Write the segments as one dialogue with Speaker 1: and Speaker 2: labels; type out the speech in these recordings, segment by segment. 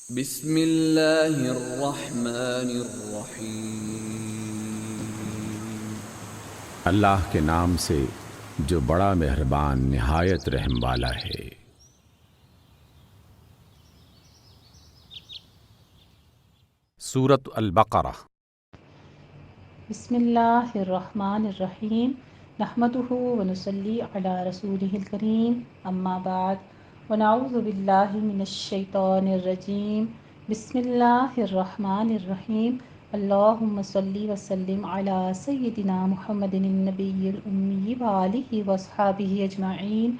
Speaker 1: بسم اللہ الرحمن الرحیم۔
Speaker 2: اللہ کے نام سے جو بڑا مہربان نہایت رحم والا ہے۔
Speaker 3: سورۃ البقرہ۔
Speaker 4: بسم اللہ الرحمن الرحیم نحمدہ ونصلی علی رسولہ الکریم اما بعد ونعوذ باللہ من الشیطان الرجیم بسم اللہ الرحمن الرحیم اللہم صلی وسلم علی سیدنا محمد النبی الامی وآلہ واصحابہ اجمعین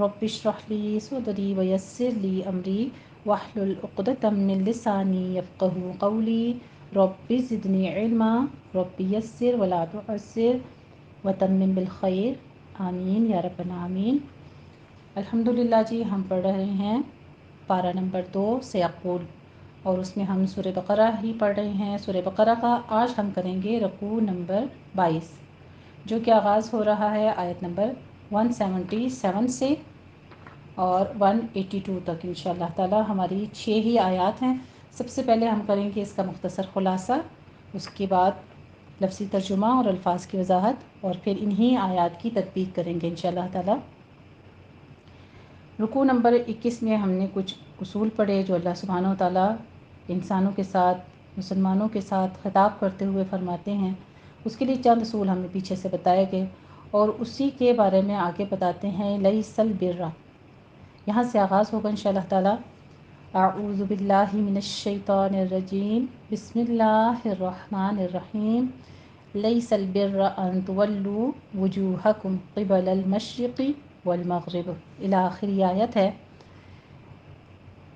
Speaker 4: رب اشرح لی صدری ویسر لی امری واحلل عقدۃ من لسانی یفقہوا قولی رب زدنی علما رب یسر ولا تعسر وتمم بالخیر آمین یا رب العالمین۔ الحمدللہ جی، ہم پڑھ رہے ہیں پارہ نمبر 2 سیقول، اور اس میں ہم سورہ بقرہ ہی پڑھ رہے ہیں۔ سورہ بقرہ کا آج ہم کریں گے رکوع نمبر 22، جو کہ آغاز ہو رہا ہے آیت نمبر 177 سے اور 182 تک انشاءاللہ تعالی۔ ہماری 6 ہی آیات ہیں۔ سب سے پہلے ہم کریں گے اس کا مختصر خلاصہ، اس کے بعد لفظی ترجمہ اور الفاظ کی وضاحت، اور پھر انہی آیات کی تطبیق کریں گے انشاءاللہ تعالی۔ رکوع نمبر 21 میں ہم نے کچھ اصول پڑھے جو اللہ سبحانہ و تعالیٰ انسانوں کے ساتھ، مسلمانوں کے ساتھ خطاب کرتے ہوئے فرماتے ہیں۔ اس کے لیے چند اصول ہمیں پیچھے سے بتائے گئے، اور اسی کے بارے میں آگے بتاتے ہیں لیس البر۔ یہاں سے آغاز ہوگا انشاءاللہ تعالی۔ اعوذ باللہ من الشیطان الرجیم بسم اللہ الرحمن الرحیم لیس البر ان تولوا وجوہکم قبل المشرق والمغرب، الی آخری آیت ہے۔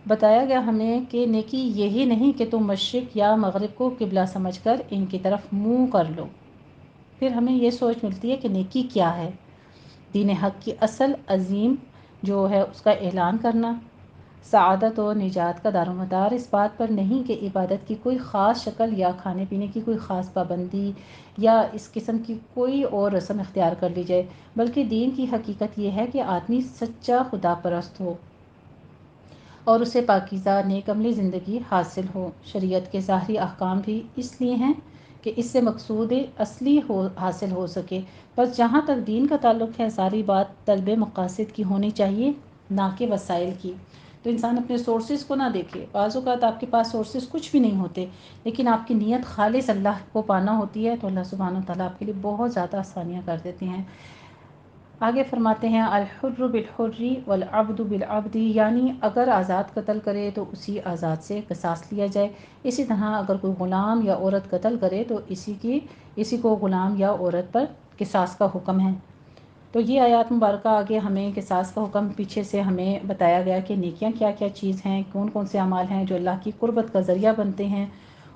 Speaker 4: بتایا گیا ہمیں کہ نیکی یہی نہیں کہ تم مشرق یا مغرب کو قبلہ سمجھ کر ان کی طرف منہ کر لو۔ پھر ہمیں یہ سوچ ملتی ہے کہ نیکی کیا ہے۔ دین حق کی اصل عظیم جو ہے اس کا اعلان کرنا۔ سعادت و نجات کا دار و مدار اس بات پر نہیں کہ عبادت کی کوئی خاص شکل یا کھانے پینے کی کوئی خاص پابندی یا اس قسم کی کوئی اور رسم اختیار کر لی جائے، بلکہ دین کی حقیقت یہ ہے کہ آدمی سچا خدا پرست ہو اور اسے پاکیزہ نیک عملی زندگی حاصل ہو۔ شریعت کے ظاہری احکام بھی اس لیے ہیں کہ اس سے مقصود اصلی حاصل ہو سکے۔ بس جہاں تک دین کا تعلق ہے، ساری بات طلب مقاصد کی ہونی چاہیے، نہ کہ وسائل کی۔ تو انسان اپنے سورسز کو نہ دیکھے۔ بعض اوقات آپ کے پاس سورسز کچھ بھی نہیں ہوتے، لیکن آپ کی نیت خالص اللہ کو پانا ہوتی ہے، تو اللہ سبحانہ و تعالیٰ آپ کے لیے بہت زیادہ آسانیاں کر دیتے ہیں۔ آگے فرماتے ہیں الحر بالحر والعبد بالعبد، یعنی اگر آزاد قتل کرے تو اسی آزاد سے قصاص لیا جائے، اسی طرح اگر کوئی غلام یا عورت قتل کرے تو اسی کو غلام یا عورت پر قصاص کا حکم ہے۔ تو یہ آیات مبارکہ آگے ہمیں قصاص کا حکم، پیچھے سے ہمیں بتایا گیا کہ نیکیاں کیا کیا چیز ہیں، کون کون سے اعمال ہیں جو اللہ کی قربت کا ذریعہ بنتے ہیں۔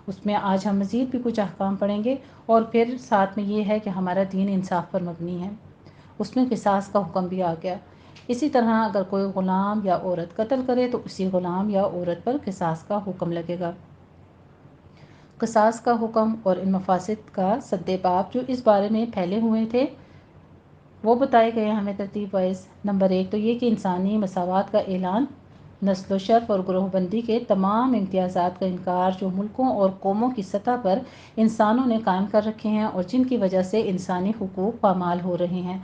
Speaker 4: اس میں آج ہم مزید بھی کچھ احکام پڑھیں گے، اور پھر ساتھ میں یہ ہے کہ ہمارا دین انصاف پر مبنی ہے، اس میں قصاص کا حکم بھی آ گیا۔ اسی طرح اگر کوئی غلام یا عورت قتل کرے تو اسی غلام یا عورت پر قصاص کا حکم لگے گا۔ قصاص کا حکم اور ان مفاسد کا سد باب جو اس بارے میں پھیلے ہوئے تھے وہ بتائے گئے ہمیں ترتیب وائز۔ نمبر 1 تو یہ کہ انسانی مساوات کا اعلان، نسل و شرف اور گروہ بندی کے تمام امتیازات کا انکار جو ملکوں اور قوموں کی سطح پر انسانوں نے قائم کر رکھے ہیں اور جن کی وجہ سے انسانی حقوق پامال ہو رہے ہیں۔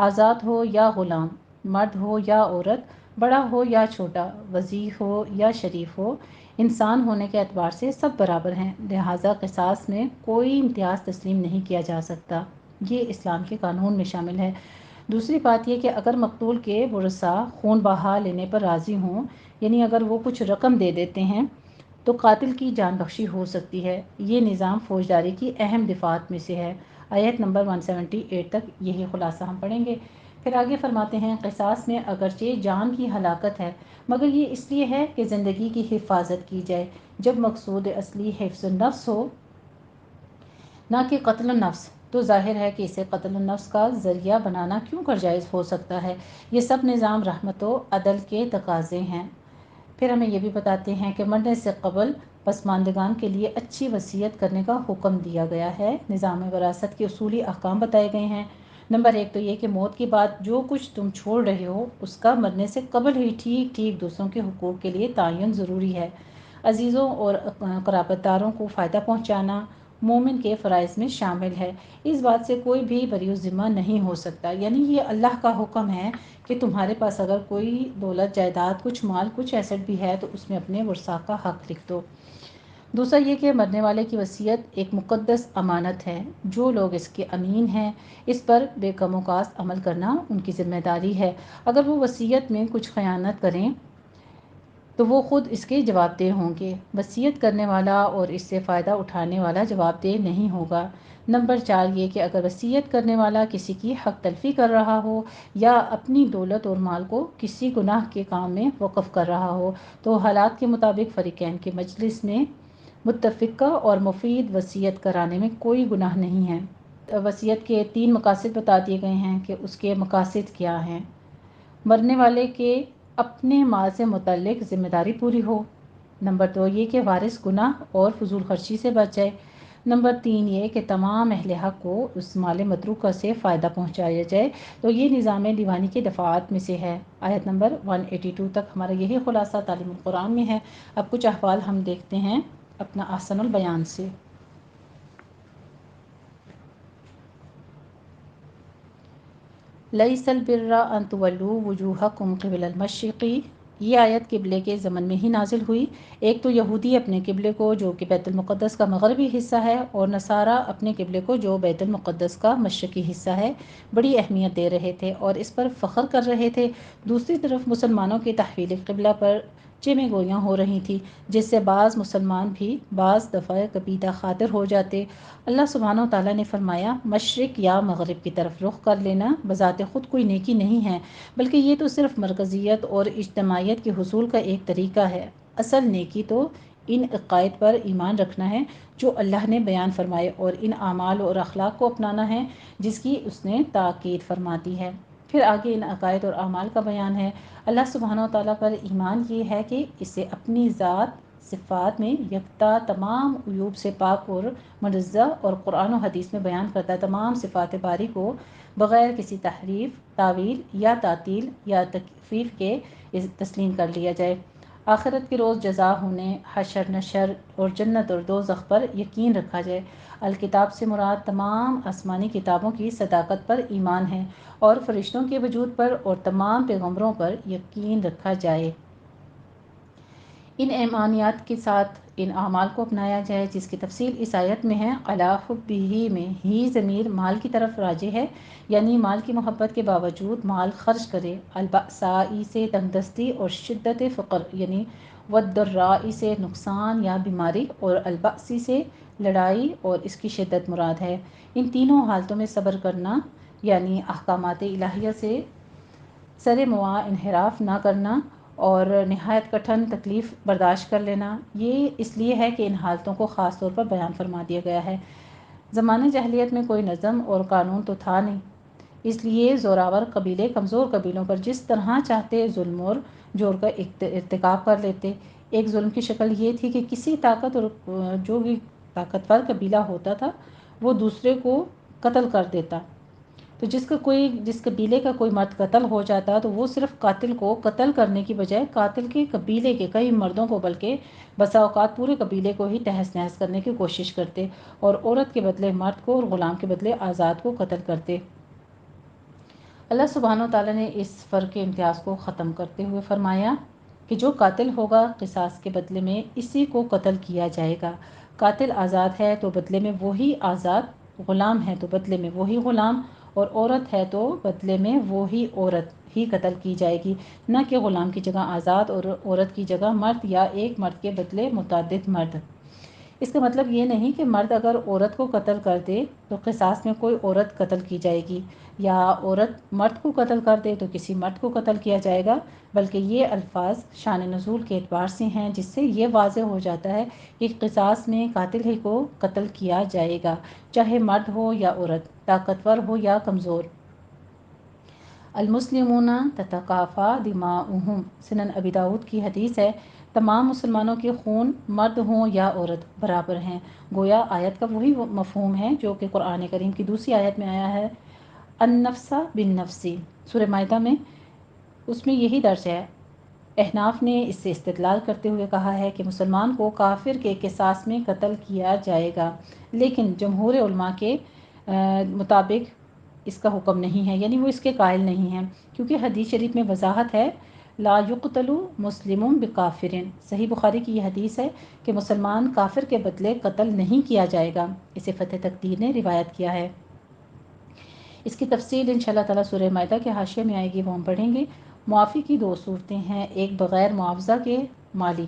Speaker 4: آزاد ہو یا غلام، مرد ہو یا عورت، بڑا ہو یا چھوٹا، وضیع ہو یا شریف ہو، انسان ہونے کے اعتبار سے سب برابر ہیں، لہٰذا قصاص میں کوئی امتیاز تسلیم نہیں کیا جا سکتا۔ یہ اسلام کے قانون میں شامل ہے۔ دوسری بات یہ کہ اگر مقتول کے ورثاء خون بہا لینے پر راضی ہوں، یعنی اگر وہ کچھ رقم دے دیتے ہیں تو قاتل کی جان بخشی ہو سکتی ہے۔ یہ نظام فوجداری کی اہم دفعات میں سے ہے۔ آیت نمبر 178 تک یہی خلاصہ ہم پڑھیں گے۔ پھر آگے فرماتے ہیں قصاص میں اگرچہ جان کی ہلاکت ہے، مگر یہ اس لیے ہے کہ زندگی کی حفاظت کی جائے۔ جب مقصود اصلی حفظ النفس ہو نہ کہ قتل النفس، تو ظاہر ہے کہ اسے قتل النفس کا ذریعہ بنانا کیوں کر جائز ہو سکتا ہے۔ یہ سب نظام رحمت و عدل کے تقاضے ہیں۔ پھر ہمیں یہ بھی بتاتے ہیں کہ مرنے سے قبل پسماندگان کے لیے اچھی وصیت کرنے کا حکم دیا گیا ہے۔ نظام وراثت کے اصولی احکام بتائے گئے ہیں۔ نمبر 1 تو یہ کہ موت کے بعد جو کچھ تم چھوڑ رہے ہو اس کا مرنے سے قبل ہی ٹھیک ٹھیک دوسروں کے حقوق کے لیے تعین ضروری ہے۔ عزیزوں اور قرابت داروں کو فائدہ پہنچانا مومن کے فرائض میں شامل ہے۔ اس بات سے کوئی بھی بری ذمہ نہیں ہو سکتا، یعنی یہ اللہ کا حکم ہے کہ تمہارے پاس اگر کوئی دولت، جائیداد، کچھ مال، کچھ ایسٹ بھی ہے تو اس میں اپنے ورثاء کا حق لکھ دو۔ دوسرا یہ کہ مرنے والے کی وصیت ایک مقدس امانت ہے، جو لوگ اس کے امین ہیں اس پر بے کم و کاست عمل کرنا ان کی ذمہ داری ہے۔ اگر وہ وصیت میں کچھ خیانت کریں تو وہ خود اس کے جواب دہ ہوں گے۔ وصیت کرنے والا اور اس سے فائدہ اٹھانے والا جواب دہ نہیں ہوگا۔ نمبر 4 یہ کہ اگر وصیت کرنے والا کسی کی حق تلفی کر رہا ہو یا اپنی دولت اور مال کو کسی گناہ کے کام میں وقف کر رہا ہو تو حالات کے مطابق فریقین کے مجلس میں متفقہ اور مفید وصیت کرانے میں کوئی گناہ نہیں ہے۔ وصیت کے 3 مقاصد بتا دیے گئے ہیں کہ اس کے مقاصد کیا ہیں۔ مرنے والے کے اپنے مال سے متعلق ذمہ داری پوری ہو۔ نمبر 2 یہ کہ وارث گناہ اور فضول خرچی سے بچ جائے۔ نمبر 3 یہ کہ تمام اہل حق کو اس مال متروکہ سے فائدہ پہنچایا جائے۔ تو یہ نظام دیوانی کے دفعات میں سے ہے۔ آیت نمبر 182 تک ہمارا یہی خلاصہ تعلیم القرآن میں ہے۔ اب کچھ احوال ہم دیکھتے ہیں اپنا احسن البیان سے۔ لَيْسَ الْبِرَّ أَن تُوَلُّوا وُجُوهَكُمْ قِبَلَ الْمَشْرِقِ، یہ آیت قبلے کے زمن میں ہی نازل ہوئی۔ ایک تو یہودی اپنے قبلے کو جو کہ بیت المقدس کا مغربی حصہ ہے، اور نصارہ اپنے قبلے کو جو بیت المقدس کا مشرقی حصہ ہے، بڑی اہمیت دے رہے تھے اور اس پر فخر کر رہے تھے۔ دوسری طرف مسلمانوں کی تحویل قبلہ پر چمے گویاں ہو رہی تھیں، جس سے بعض مسلمان بھی بعض دفعہ کبیدہ خاطر ہو جاتے۔ اللہ سبحانہ و تعالیٰ نے فرمایا مشرق یا مغرب کی طرف رخ کر لینا بذات خود کوئی نیکی نہیں ہے، بلکہ یہ تو صرف مرکزیت اور اجتماعیت کے حصول کا ایک طریقہ ہے۔ اصل نیکی تو ان عقائد پر ایمان رکھنا ہے جو اللہ نے بیان فرمائے اور ان اعمال اور اخلاق کو اپنانا ہے جس کی اس نے تاکید فرما دی ہے۔ پھر آگے ان عقائد اور اعمال کا بیان ہے۔ اللہ سبحانہ و تعالیٰ پر ایمان یہ ہے کہ اسے اپنی ذات صفات میں یکتا، تمام عیوب سے پاک اور منزہ، اور قرآن و حدیث میں بیان کرتا تمام صفات باری کو بغیر کسی تحریف، تعویل یا تعطیل یا تکییف کے تسلیم کر لیا جائے۔ آخرت کے روز جزا ہونے، حشر نشر اور جنت اور دوزخ پر یقین رکھا جائے۔ الکتاب سے مراد تمام آسمانی کتابوں کی صداقت پر ایمان ہے اور فرشتوں کے وجود پر اور تمام پیغمبروں پر یقین رکھا جائے۔ ان ایمانیات کے ساتھ ان اعمال کو اپنایا جائے جس کی تفصیل اس آیت میں ہے۔ علی حبہ میں ہی ضمیر مال کی طرف راجع ہے، یعنی مال کی محبت کے باوجود مال خرچ کرے۔ البأساء سے تنگ دستی اور شدت فقر یعنی والضراء سے نقصان یا بیماری، اور البأس سے لڑائی اور اس کی شدت مراد ہے۔ ان تینوں حالتوں میں صبر کرنا یعنی احکامات الہیہ سے سر موا انحراف نہ کرنا اور نہایت کٹھن تکلیف برداشت کر لینا، یہ اس لیے ہے کہ ان حالتوں کو خاص طور پر بیان فرما دیا گیا ہے۔ زمانہ جاہلیت میں کوئی نظم اور قانون تو تھا نہیں، اس لیے زوراور قبیلے کمزور قبیلوں پر جس طرح چاہتے ظلم اور جور کا ارتکاب کر لیتے۔ ایک ظلم کی شکل یہ تھی کہ کسی جو بھی طاقتور قبیلہ ہوتا تھا وہ دوسرے کو قتل کر دیتا۔ تو جس قبیلے کا کوئی مرد قتل ہو جاتا تو وہ صرف قاتل کو قتل کرنے کی بجائے قاتل کے قبیلے کے کئی مردوں کو بلکہ بسا اوقات پورے قبیلے کو ہی تہس نہس کرنے کی کوشش کرتے، اور عورت کے بدلے مرد کو اور غلام کے بدلے آزاد کو قتل کرتے۔ اللہ سبحانہ و تعالیٰ نے اس فرق امتیاز کو ختم کرتے ہوئے فرمایا کہ جو قاتل ہوگا قصاص کے بدلے میں اسی کو قتل کیا جائے گا۔ قاتل آزاد ہے تو بدلے میں وہی آزاد، غلام ہے تو بدلے میں وہی غلام، اور عورت ہے تو بدلے میں وہی عورت ہی قتل کی جائے گی، نہ کہ غلام کی جگہ آزاد اور عورت کی جگہ مرد یا ایک مرد کے بدلے متعدد مرد۔ اس کا مطلب یہ نہیں کہ مرد اگر عورت کو قتل کر دے تو قصاص میں کوئی عورت قتل کی جائے گی، یا عورت مرد کو قتل کر دے تو کسی مرد کو قتل کیا جائے گا، بلکہ یہ الفاظ شان نزول کے اعتبار سے ہیں جس سے یہ واضح ہو جاتا ہے کہ قصاص میں قاتل ہی کو قتل کیا جائے گا، چاہے مرد ہو یا عورت، طاقتور ہو یا کمزور۔ المسلمون تتکافیٰ دماؤہم، سنن ابی داؤد کی حدیث ہے، تمام مسلمانوں کے خون مرد ہوں یا عورت برابر ہیں۔ گویا آیت کا وہی مفہوم ہے جو کہ قرآن کریم کی دوسری آیت میں آیا ہے، النفس بالنفس، سورہ مائدہ میں، اس میں یہی درج ہے، احناف نے اس سے استدلال کرتے ہوئے کہا ہے کہ مسلمان کو کافر کے قصاص میں قتل کیا جائے گا، لیکن جمہور علماء کے مطابق اس کا حکم نہیں ہے، یعنی وہ اس کے قائل نہیں ہیں، کیونکہ حدیث شریف میں وضاحت ہے لا یقتل مسلم بکافر۔ صحیح بخاری کی یہ حدیث ہے کہ مسلمان کافر کے بدلے قتل نہیں کیا جائے گا، اسے فتح تقدیر نے روایت کیا ہے۔ اس کی تفصیل انشاءاللہ تعالی سورہ مائدہ کے حاشیے میں آئے گی، وہ ہم پڑھیں گے۔ معافی کی دو صورتیں ہیں، ایک بغیر معاوضہ کے مالی،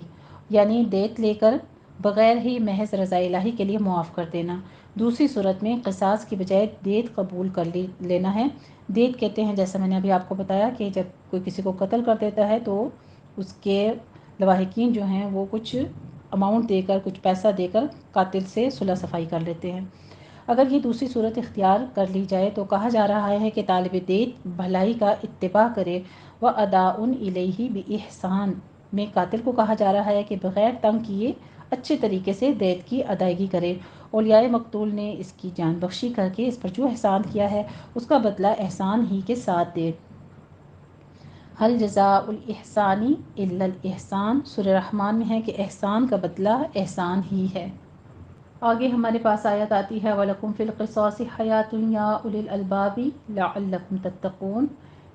Speaker 4: یعنی دیت لے کر بغیر ہی محض رضا الہی کے لیے معاف کر دینا۔ دوسری صورت میں قصاص کی بجائے دیت قبول کر لینا ہے۔ دیت کہتے ہیں، جیسا میں نے ابھی آپ کو بتایا، کہ جب کوئی کسی کو قتل کر دیتا ہے تو اس کے لواحقین جو ہیں وہ کچھ اماؤنٹ دے کر، کچھ پیسہ دے کر قاتل سے صلح صفائی کر لیتے ہیں۔ اگر یہ دوسری صورت اختیار کر لی جائے تو کہا جا رہا ہے کہ طالب دیت بھلائی کا اتباع کرے، وَأَدَاءٌ إِلَيْهِ بِإِحْسَان میں قاتل کو کہا جا رہا ہے کہ بغیر تنگ کیے اچھے طریقے سے دیت کی ادائیگی کرے۔ اولیاء مقتول نے اس کی جان بخشی کر کے اس پر جو احسان کیا ہے اس کا بدلہ احسان ہی کے ساتھ دے۔ هل جزاء الإحسان إلا الإحسان، سورہ رحمان میں ہے کہ احسان کا بدلہ احسان ہی ہے۔ آگے ہمارے پاس آیت آتی ہے وَلَكُمْ فِي الْقِصَاصِ حَيَاةٌ يَا أُولِي الْأَلْبَابِ لَعَلَّكُمْ تَتَّقُونَ۔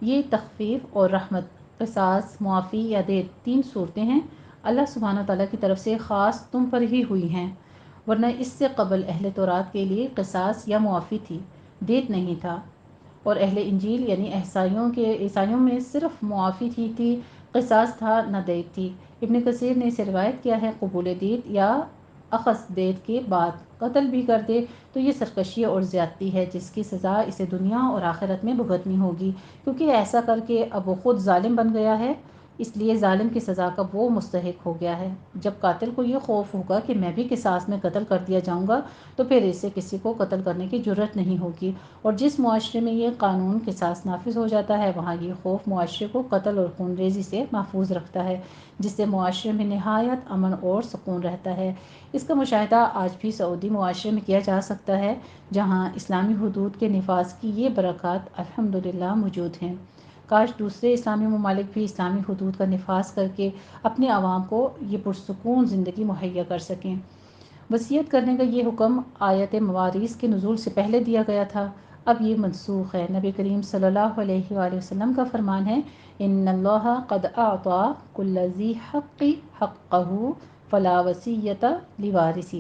Speaker 4: یہ تخفیف اور رحمت، قصاص، معافی یا دیت، تین صورتیں ہیں اللہ سبحانہ تعالیٰ کی طرف سے خاص تم پر ہی ہوئی ہیں، ورنہ اس سے قبل اہل تورات کے لیے قصاص یا معافی تھی، دیت نہیں تھا، اور اہل انجیل یعنی عیسائیوں میں صرف معافی تھی، قصاص تھا، نہ دیت تھی۔ ابن کثیر نے اسے روایت کیا ہے قبول دیت یا اخذ دیت کے بعد قتل بھی کر دے تو یہ سرکشی اور زیادتی ہے، جس کی سزا اسے دنیا اور آخرت میں بھگتنی ہوگی، کیونکہ ایسا کر کے اب وہ خود ظالم بن گیا ہے، اس لیے ظالم کی سزا کا وہ مستحق ہو گیا ہے۔ جب قاتل کو یہ خوف ہوگا کہ میں بھی قصاص میں قتل کر دیا جاؤں گا تو پھر اسے کسی کو قتل کرنے کی جرت نہیں ہوگی، اور جس معاشرے میں یہ قانون قصاص نافذ ہو جاتا ہے وہاں یہ خوف معاشرے کو قتل اور خون ریزی سے محفوظ رکھتا ہے، جس سے معاشرے میں نہایت امن اور سکون رہتا ہے۔ اس کا مشاہدہ آج بھی سعودی معاشرے میں کیا جا سکتا ہے، جہاں اسلامی حدود کے نفاذ کی یہ برکات الحمدللہ موجود ہیں۔ کاش دوسرے اسلامی ممالک بھی اسلامی حدود کا نفاذ کر کے اپنے عوام کو یہ پرسکون زندگی مہیا کر سکیں۔ وصیت کرنے کا یہ حکم آیت مواریث کے نزول سے پہلے دیا گیا تھا، اب یہ منسوخ ہے۔ نبی کریم صلی اللہ علیہ وآلہ وسلم کا فرمان ہے ان اللہ قد اعطى كل ذی حق حقہ فلا وصیۃ لوارث۔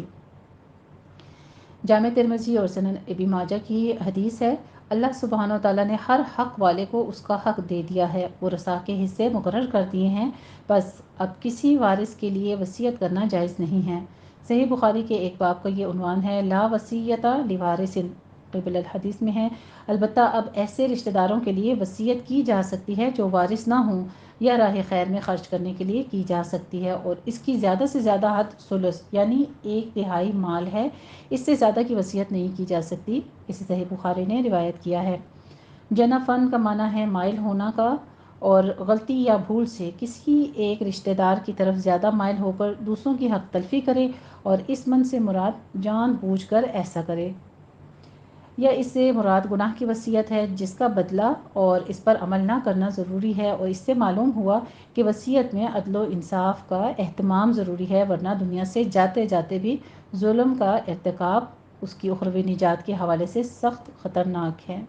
Speaker 4: جامع ترمذی اور سنن ابن ماجہ کی حدیث ہے، اللہ سبحانہ وتعالیٰ نے ہر حق والے کو اس کا حق دے دیا ہے، ورثاء کے حصے مقرر کر دیے ہیں، بس اب کسی وارث کے لیے وصیت کرنا جائز نہیں ہے۔ صحیح بخاری کے ایک باب کا یہ عنوان ہے لا وصیۃ لوارث، قبل الحدیث میں ہے، البتہ اب ایسے رشتہ داروں کے لیے وصیت کی جا سکتی ہے جو وارث نہ ہوں، یا راہ خیر میں خرچ کرنے کے لیے کی جا سکتی ہے، اور اس کی زیادہ سے زیادہ حد ثلث یعنی 1/3 مال ہے، اس سے زیادہ کی وصیت نہیں کی جا سکتی، اسے صحیح بخاری نے روایت کیا ہے۔ جنفن کا معنی ہے مائل ہونا کا، اور غلطی یا بھول سے کسی ایک رشتہ دار کی طرف زیادہ مائل ہو کر دوسروں کی حق تلفی کرے، اور اس من سے مراد جان بوجھ کر ایسا کرے، یا اس سے مراد گناہ کی وصیت ہے جس کا بدلہ اور اس پر عمل نہ کرنا ضروری ہے، اور اس سے معلوم ہوا کہ وصیت میں عدل و انصاف کا اہتمام ضروری ہے، ورنہ دنیا سے جاتے جاتے بھی ظلم کا ارتکاب اس کی اخروی نجات کے حوالے سے سخت خطرناک ہے۔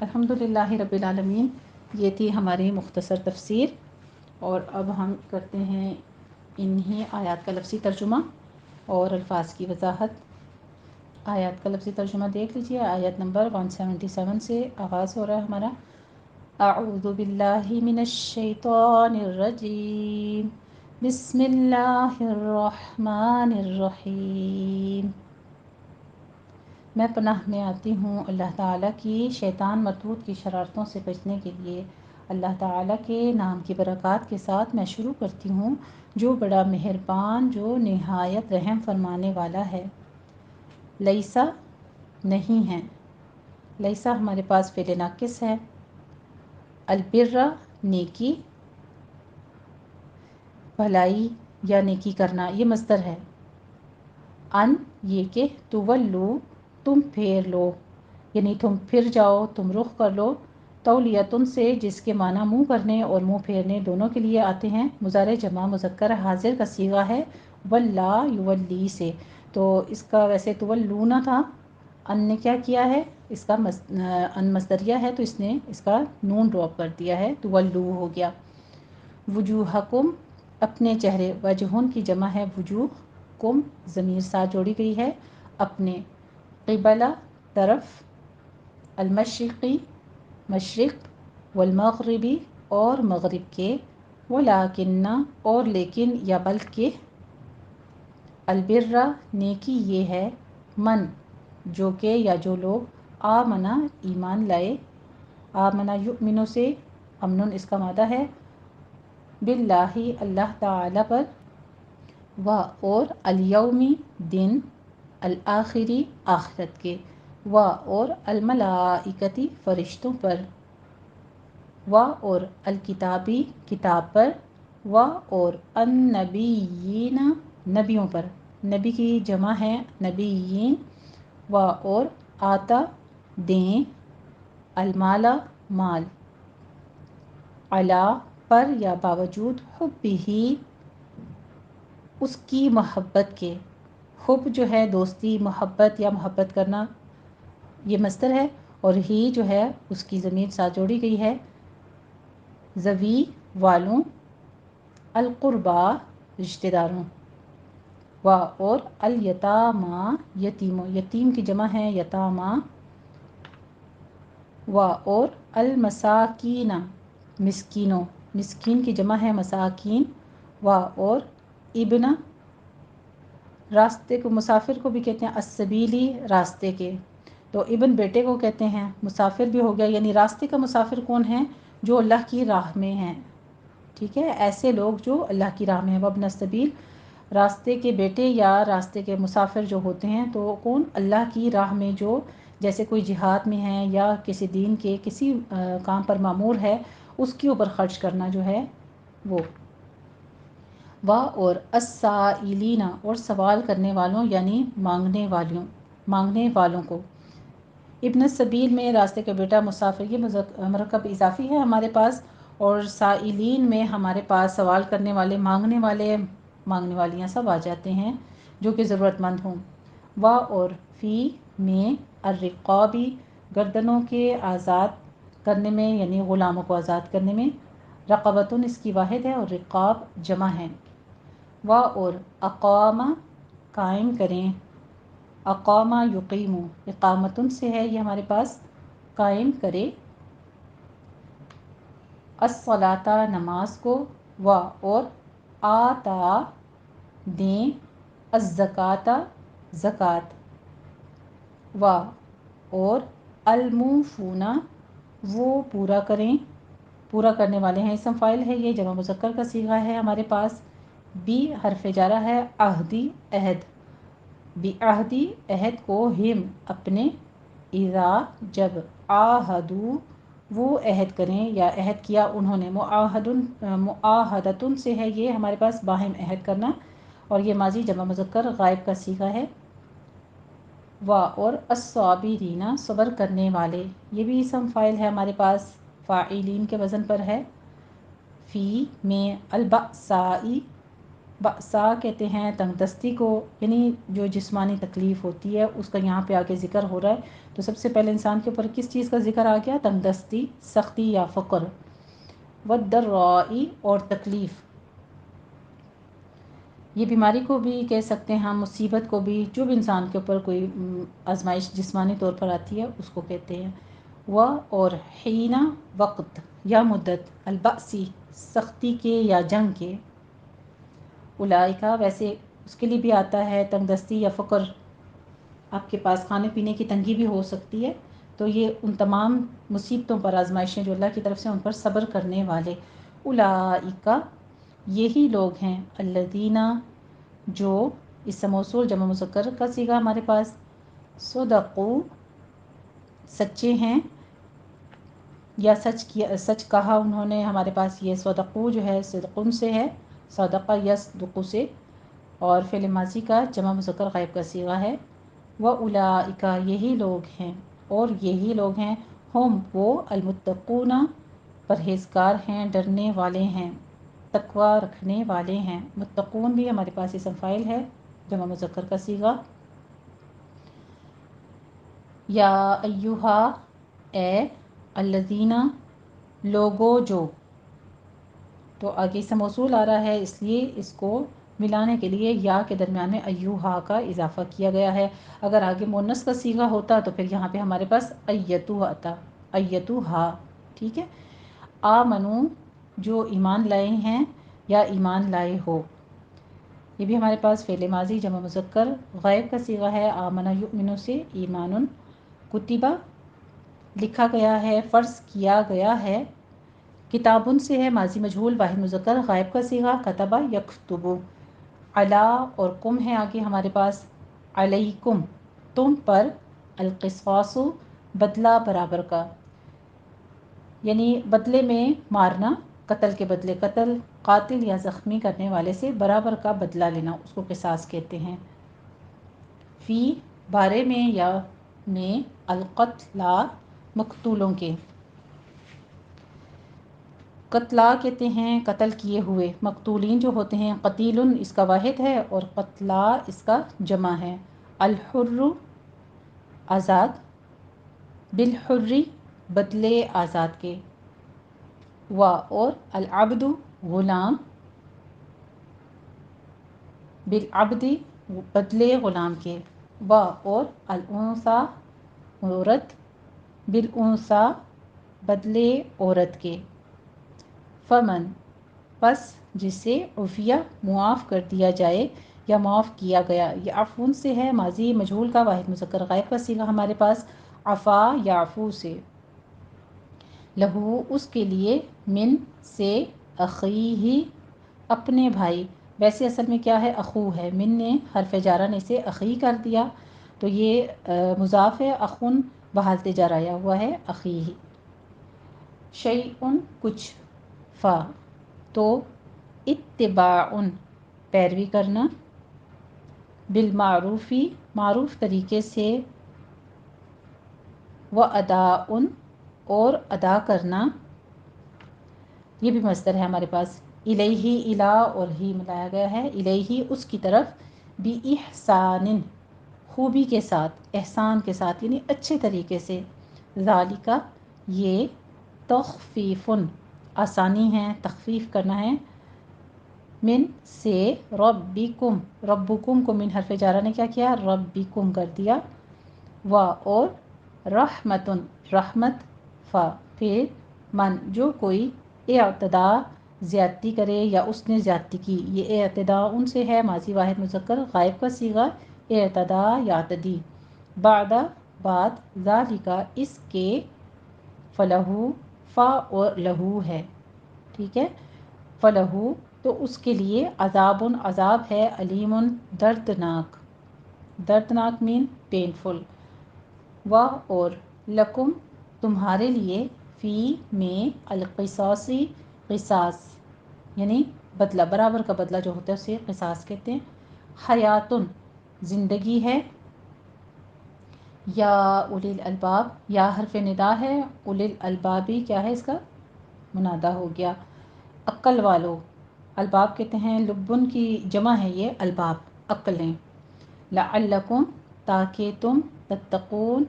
Speaker 4: الحمدللہ رب العالمین، یہ تھی ہماری مختصر تفسیر، اور اب ہم کرتے ہیں انہی آیات کا لفظی ترجمہ اور الفاظ کی وضاحت۔ آیات کا لفظی ترجمہ دیکھ لیجیے، آیت نمبر 177 سے آغاز ہو رہا ہے ہمارا۔ اعوذ باللہ من الشیطان الرجیم، بسم اللہ الرحمن الرحیم۔ میں پناہ میں آتی ہوں اللہ تعالیٰ کی شیطان مردود کی شرارتوں سے بچنے کے لیے۔ اللہ تعالیٰ کے نام کی برکات کے ساتھ میں شروع کرتی ہوں جو بڑا مہربان، جو نہایت رحم فرمانے والا ہے۔ لیسا نہیں ہے، لیسا ہمارے پاس فعل ناقص ہے۔ البر نیکی، بھلائی یا نیکی کرنا، یہ مصدر ہے۔ ان یہ کہ تولو تم پھیر لو، یعنی تم پھر جاؤ، تم رخ کر لو، تولیتن سے جس کے معنی منہ کرنے اور منہ پھیرنے دونوں کے لیے آتے ہیں. مضارع جمع مذکر حاضر کا صیغہ ہے ولا یولی سے. تو اس کا ویسے تولون تھا، ان نے کیا کیا ہے، اس کا ان مصدریہ ہے تو اس نے اس کا نون ڈراپ کر دیا ہے، تولو ہو گیا. وجوہکم اپنے چہرے، وجہن کی جمع ہے وجوہ، کم ضمیر ساتھ جوڑی گئی ہے اپنے. قبلہ طرف، المشرقی مشرق، والمغربی اور مغرب کے، ولیکن اور لیکن یا بلکہ، البرہ نیکی یہ ہے، من جو کہ یا جو لوگ، آمنا ایمان لائے، آمنا یؤمنو سے امن اس کا مادہ ہے، باللہ اللہ تعالی پر، و اور الیومی دن، الآخری آخرت کے، و اور الملائکتی فرشتوں پر، و اور الکتابی کتاب پر، و اور النبیین نبیوں پر. نبی کی جمع ہے نبیین. و اور آتا دیں، المالا مال، علا پر یا باوجود، حبہ اس کی محبت کے. حب جو ہے دوستی، محبت یا محبت کرنا، یہ مصدر ہے، اور ہی جو ہے اس کی ضمیر ساتھ جوڑی گئی ہے، ذوی والوں، القربا رشتہ داروں، و اور الیتاما یتیموں، یتیم کی جمع ہے یتاما، و اور المساکین مسکینوں، مسکین کی جمع ہے مساکین، و اور ابن راستے کو، مسافر کو بھی کہتے ہیں السبیلی راستے کے، تو ابن بیٹے کو کہتے ہیں، مسافر بھی ہو گیا، یعنی راستے کا مسافر کون ہے، جو اللہ کی راہ میں ہیں. ٹھیک ہے، ایسے لوگ جو اللہ کی راہ میں ہیں. وابن السبیل راستے کے بیٹے یا راستے کے مسافر جو ہوتے ہیں، تو کون، اللہ کی راہ میں جو، جیسے کوئی جہاد میں ہے یا کسی دین کے کسی کام پر مامور ہے، اس کے اوپر خرچ کرنا جو ہے وہ. و اور السائلین اور سوال کرنے والوں یعنی مانگنے والوں کو. ابن السبیل میں راستے کا بیٹا، مسافر، یہ مرکب اضافی ہے ہمارے پاس، اور سائلین میں ہمارے پاس سوال کرنے والے، مانگنے والیاں سب آ جاتے ہیں جو کہ ضرورت مند ہوں. و اور فی میں، الرقابی گردنوں کے آزاد کرنے میں، یعنی غلاموں کو آزاد کرنے میں، رقبتن اس کی واحد ہے اور رقاب جمع ہے. و اور اقام قائم کریں، اقامہ یقیم، اقامتن سے ہے یہ ہمارے پاس، قائم کرے، الصلاۃ نماز کو، و اور آتا دیں، الزکوٰۃ زکوٰۃ، و اور الموفون وہ پورا کریں، پورا کرنے والے ہیں، اسم فاعل ہے یہ، جمع مذکر کا صیغہ ہے ہمارے پاس. بی حرف جارہ ہے، عہدی عہد، بعہدی عہد کو، ہم اپنے، اذا جب، عاہدوا وہ عہد کریں یا عہد کیا انہوں نے، معاہدتن سے ہے یہ ہمارے پاس، باہم عہد کرنا، اور یہ ماضی جمع مذکر غائب کا صیغہ ہے. و اور الصابرین صبر کرنے والے، یہ بھی اسم فاعل ہے ہمارے پاس، فاعلین کے وزن پر ہے. فی میں، البأسائی، بأسا کہتے ہیں تنگ دستی کو، یعنی جو جسمانی تکلیف ہوتی ہے اس کا یہاں پہ آگے ذکر ہو رہا ہے. تو سب سے پہلے انسان کے اوپر کس چیز کا ذکر آ گیا، تنگ دستی، سختی یا فقر. والضرائی اور تکلیف، یہ بیماری کو بھی کہہ سکتے ہیں ہم، مصیبت کو بھی، جو بھی انسان کے اوپر کوئی آزمائش جسمانی طور پر آتی ہے اس کو کہتے ہیں. و اور حین وقت یا مدت، البأسی سختی کے یا جنگ کے. اولئکا ویسے اس کے لیے بھی آتا ہے تنگ دستی یا فقر، آپ کے پاس کھانے پینے کی تنگی بھی ہو سکتی ہے، تو یہ ان تمام مصیبتوں پر، آزمائشیں جو اللہ کی طرف سے ان پر صبر کرنے والے. اولئکا یہی لوگ ہیں، الذین جو، اسم موصول جمع مذکر کا صیغہ ہمارے پاس، صدقوا سچے ہیں یا سچ کہا انہوں نے، ہمارے پاس یہ صدقوا جو ہے صدقن سے ہے، صدقہ یصدق سے، اور فعل ماضی کا جمع مذکر غائب کا صیغہ ہے. و اولئک یہی لوگ ہیں، اور یہی لوگ ہیں، ہم وہ المتقون پرہیزگار ہیں، ڈرنے والے ہیں، تقوی رکھنے والے ہیں۔ متقون بھی ہمارے پاس اسم فاعل ہے، جمع مذکر کا صیغہ۔ یا ایہا اے، الذین لوگو جو، تو آگے سے موصول آ رہا ہے اس لیے اس کو ملانے کے لیے یا کے درمیان میں ایوہا کا اضافہ کیا گیا ہے۔ اگر آگے مونس کا صیغہ ہوتا تو پھر یہاں پہ ہمارے پاس ایتو آتا، ایتوہا، ٹھیک ہے۔ آمنو جو ایمان لائے ہیں یا ایمان لائے ہو، یہ بھی ہمارے پاس فعل ماضی جمع مذکر غائب کا صیغہ ہے، آمن یؤمن سے ایمان، کتبہ لکھا گیا ہے، فرض کیا گیا ہے، کتابن سے ہے ماضی مجہول واحد مذکر غائب کا صیغہ، کتبہ یکتبو، علی اور کم ہے آگے ہمارے پاس، علیکم تم پر، القصاص بدلہ برابر کا، یعنی بدلے میں مارنا، قتل کے بدلے قتل، قاتل یا زخمی کرنے والے سے برابر کا بدلہ لینا، اس کو قصاص کہتے ہیں۔ فی بارے میں یا میں، القتلا مقتولوں کے، قتلا کہتے ہیں قتل کیے ہوئے، مقتولین جو ہوتے ہیں، قتیل اس کا واحد ہے اور قتلا اس کا جمع ہے۔ الحر آزاد، بالحری بدلے آزاد کے، و اور العبد غلام، بالعبدی بدلے غلام کے، و اور الانثی عورت، بالانثی بدلے عورت کے۔ فمن پس جسے عفیہ معاف کر دیا جائے یا معاف کیا گیا، یہ عفون سے ہے ماضی مجہول کا واحد مذکر غائب کا صیغہ ہمارے پاس، عفا یعفو سے، لہو اس کے لیے، من سے، اخیہ اپنے بھائی، ویسے اصل میں کیا ہے اخو ہے، من نے حرف جارہ نے اسے اخی کر دیا تو یہ مضاف ہے، اخن بحالت جار آیا ہوا ہے اخیہ، شیئن کچھ، فا تو، اتباعن پیروی کرنا، بالمعروفی معروف طریقے سے، و اداءن اور ادا کرنا، یہ بھی مصدر ہے ہمارے پاس، الیہ الا اور ہی ملایا گیا ہے، الیہ اس کی طرف، بی احسان خوبی کے ساتھ، احسان کے ساتھ یعنی اچھے طریقے سے، ذالک یہ، تخفیف آسانی ہے، تخفیف کرنا ہے، من سے، ربکم ربکم کو من حرف جارہ نے کیا کیا ربکم کر دیا، و اور رحمت رحمت، فا پھر من جو کوئی، اعتدا زیادتی کرے یا اس نے زیادتی کی، یہ اعتدا ان سے ہے ماضی واحد مذکر غائب کا صیغہ، اعتدا یعتدی، بعد بعد، ذالک اس کے، فلہو فا اور لہو ہے، ٹھیک ہے، فلہو تو اس کے لیے، عذاب عذاب ہے، علیم دردناک، دردناک مین پینفل، و اور لکم تمہارے لیے، فی میں، القصاصی قصاص یعنی بدلہ برابر کا بدلہ جو ہوتا ہے اسے قصاص کہتے ہیں، حیاتن زندگی ہے، یا اولی الالباب یا حرف ندا ہے، اولی الالبابی کیا ہے اس کا منادہ ہو گیا، عقل والو، الباب کہتے ہیں لبن کی جمع ہے یہ الباب عقلیں، لعلکم تاکہ تم، تتقون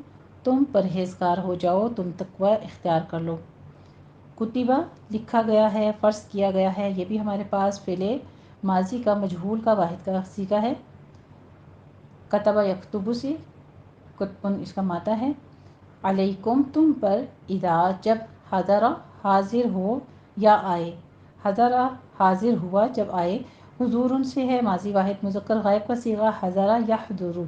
Speaker 4: تم پرہیزگار ہو جاؤ، تم تقوی اختیار کر لو، کتبہ لکھا گیا ہے، فرض کیا گیا ہے، یہ بھی ہمارے پاس فعل ماضی کا مجہول کا واحد کا صیغہ ہے، کتبہ یکتبو سے، کتبن اس کا مادہ ہے، علیکم تم پر، اذا جب، حضر حاضر ہو یا آئے، حضر حاضر ہوا جب آئے، حضور ان سے ہے ماضی واحد مذکر غائب کا صیغہ، حضر یحضر،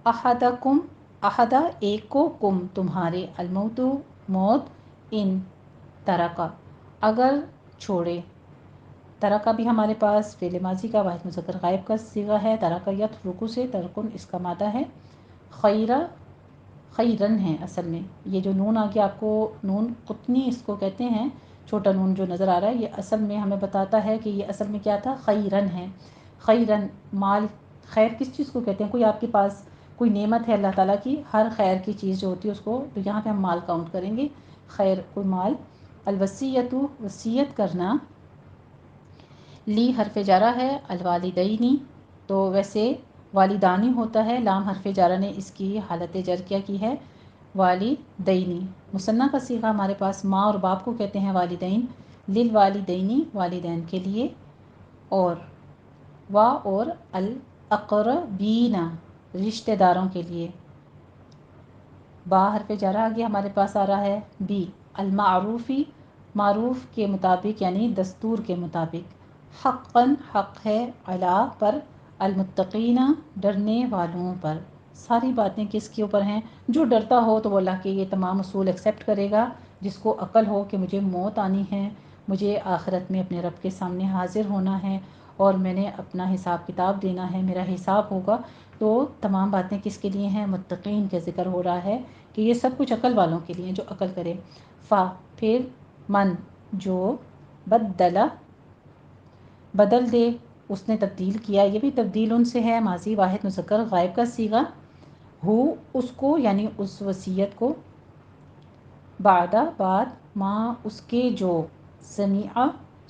Speaker 4: احدکم احدہ ایک کو، کم تمہارے، الموت موت، ان ترکا اگر چھوڑے، ترکا بھی ہمارے پاس فعل ماضی کا واحد مذکر غائب کا صیغہ ہے، ترکا یترکو سے، ترکن اس کا مادہ ہے، خیرہ خیرن ہے اصل میں، یہ جو نون آگے آپ کو نون قطنی اس کو کہتے ہیں، چھوٹا نون جو نظر آ رہا ہے یہ اصل میں ہمیں بتاتا ہے کہ یہ اصل میں کیا تھا، خیرن ہے، خیرن مال، خیر کس چیز کو کہتے ہیں، کوئی آپ کے پاس کوئی نعمت ہے اللہ تعالیٰ کی، ہر خیر کی چیز جو ہوتی ہے اس کو، تو یہاں پہ ہم مال کاؤنٹ کریں گے، خیر کوئی مال۔ الوصیت وصیت کرنا، لی حرف جارہ ہے، الوالدینی تو ویسے والدانی ہوتا ہے، لام حرف جارہ نے اس کی حالت جر کیا کی ہے، والدینی۔ مثنیٰ کا صیغہ ہمارے پاس ماں اور باپ کو کہتے ہیں والدین، للوالدینی والدین کے لیے، اور وا اور الاقربین رشتہ داروں کے لیے۔ با حرف جارہ آگے ہمارے پاس آ رہا ہے، بی المعروفی معروف کے مطابق یعنی دستور کے مطابق، حقاً حق ہے، علی پر، المتقین ڈرنے والوں پر۔ ساری باتیں کس کے اوپر ہیں؟ جو ڈرتا ہو تو وہ اللہ کے یہ تمام اصول ایکسیپٹ کرے گا، جس کو عقل ہو کہ مجھے موت آنی ہے، مجھے آخرت میں اپنے رب کے سامنے حاضر ہونا ہے اور میں نے اپنا حساب کتاب دینا ہے، میرا حساب ہوگا، تو تمام باتیں کس کے لیے ہیں؟ متقین کے ذکر ہو رہا ہے کہ یہ سب کچھ عقل والوں کے لیے جو عقل کرے۔ فا پھر من جو بدل دے، اس نے تبدیل کیا، یہ بھی تبدیل ان سے ہے، ماضی واحد مذکر غائب کا صیغہ، ہو اس کو یعنی اس وصیت کو، بعد ماں اس کے جو، سمیع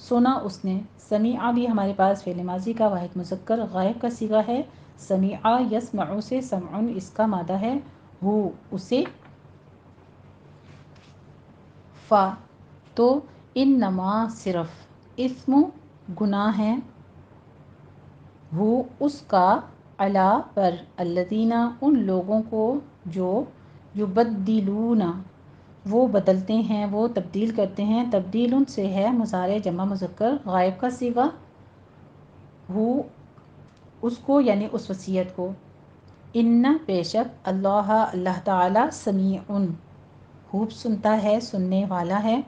Speaker 4: سنا اس نے، سمیع بھی ہمارے پاس فعل ماضی کا واحد مذکر غائب کا صیغہ ہے، سمیع یسمع سے سمع اس کا مادہ ہے، ہو اسے۔ فا تو انما صرف، اسم گناہ ہے، وہ اس کا، علا پر، الذین ان لوگوں کو جو، یبدلون وہ بدلتے ہیں، وہ تبدیل کرتے ہیں، تبدیل ان سے ہے مضارع جمع مذکر غائب کا صیغہ، وہ اس کو یعنی اس وصیت کو، ان بے شک اللہ اللہ تعالی سمیع خوب سنتا ہے، سننے والا ہے،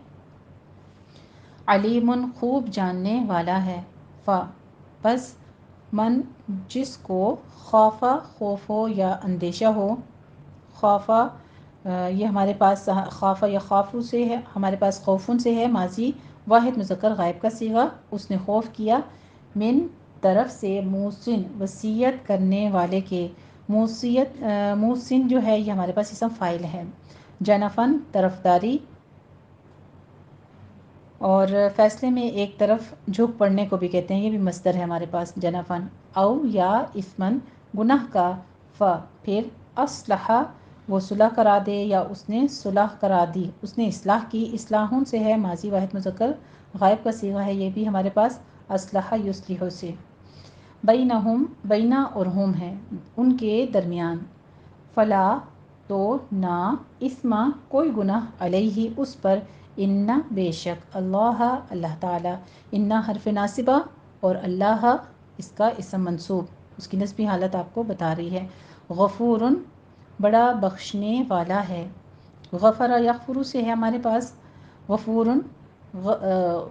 Speaker 4: علیم خوب جاننے والا ہے۔ فا پس من جس کو، خوفا خوف ہو یا اندیشہ ہو، خوفا یہ ہمارے پاس خوفا یا خوفو سے ہے، ہمارے پاس خوفن سے ہے، ماضی واحد مذکر غائب کا صیغہ، اس نے خوف کیا، من طرف سے، موسن وصیت کرنے والے کے، موسن جو ہے یہ ہمارے پاس اسم فاعل ہے، جنفن طرفداری، اور فیصلے میں ایک طرف جھک پڑنے کو بھی کہتے ہیں، یہ بھی مصدر ہے ہمارے پاس، جنفن، او یا اسمن گناہ کا، فا پھر اصلح وہ صلح کرا دے یا اس نے صلح کرا دی، اس نے اصلاح کی، اصلاحون سے ہے، ماضی واحد مذکر غائب کا صیغہ ہے، یہ بھی ہمارے پاس اصلح یصلح سے، بینہم بینا اور ہم ہے ان کے درمیان، فلا تو نہ، اسما کوئی گناہ، علیہ اس پر، ان بے شک، اللہ اللہ تعالی، ان حرف ناصبہ اور اللہ اس کا اسم منصوب، اس کی نسبی حالت آپ کو بتا رہی ہے، غفور بڑا بخشنے والا ہے، غفر یغفر سے ہے ہمارے پاس، غفور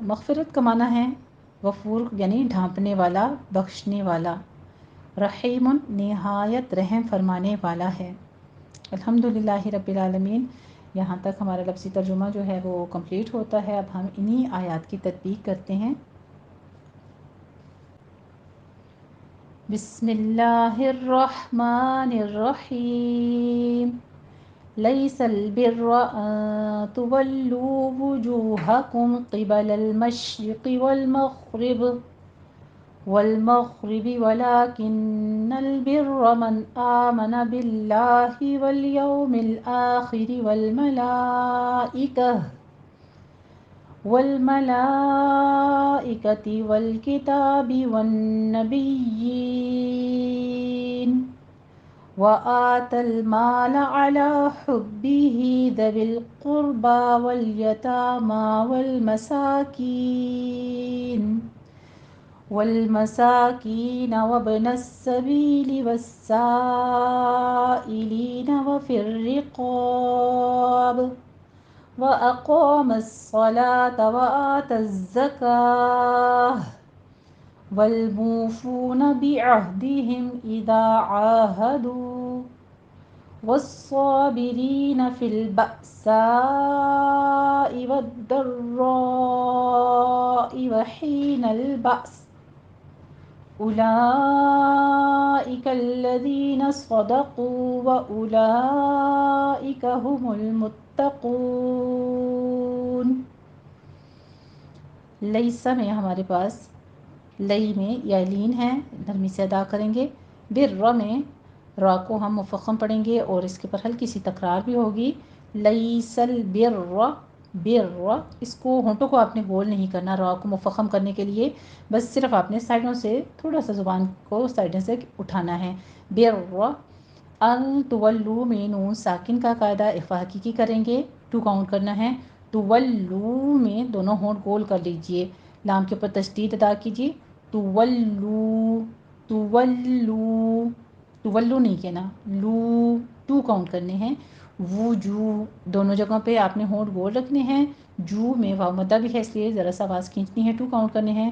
Speaker 4: مغفرت کا معنی ہے، غفور یعنی ڈھانپنے والا، بخشنے والا، رحیم نہایت رحم فرمانے والا ہے۔ الحمدللہ رب العالمین، یہاں تک ہمارا لفظی ترجمہ جو ہے وہ کمپلیٹ ہوتا ہے۔ اب ہم انہی آیات کی تطبیق کرتے ہیں۔ بسم اللہ الرحمن الرحیم، لیس البر ان تولوا وجوہکم قبل المشرق والمغرب ولكن البر من آمن بالله واليوم الآخر والملائكة والكتاب والنبيين وآتى المال على حبه ذوي القربى واليتامى والمساكين وابن السبيل والسائلين وفي الرقاب وأقام الصلاة وآتى الزكاة والموفون بعهدهم إذا عاهدوا والصابرين في البأساء والضراء وحين البأس أولئك أولئك الذين صدقوا وأولئك هم المتقون. لیسا میں ہمارے پاس لئی میں یا لین ہے، نرمی سے ادا کریں گے. بر میں را کو ہم مفخم پڑھیں گے اور اس کے پر ہلکی سی تکرار بھی ہوگی. لیس البر، بر، اس کو ہونٹوں کو آپ نے گول نہیں کرنا را کو مفخم کرنے کے لیے، بس صرف آپ نے سائڈوں سے تھوڑا سا زبان کو سائڈوں سے اٹھانا ہے. بر ان تولو میں نون ساکن کا قاعدہ اخفا حقیقی کریں گے، 2 کاؤنٹ کرنا ہے. تولو میں دونوں ہونٹ گول کر لیجئے، لام کے اوپر تشدید ادا کیجئے. تولو، تولو، تولو نہیں کہنا، لو 2 کاؤنٹ کرنے ہیں. وجو، دونوں جگہوں پہ آپ نے ہونٹ گول رکھنے ہیں. جو میں واو مدہ بھی ہے اس لیے ذرا سا آواز کھینچنی ہے، 2 کاؤنٹ کرنے ہیں.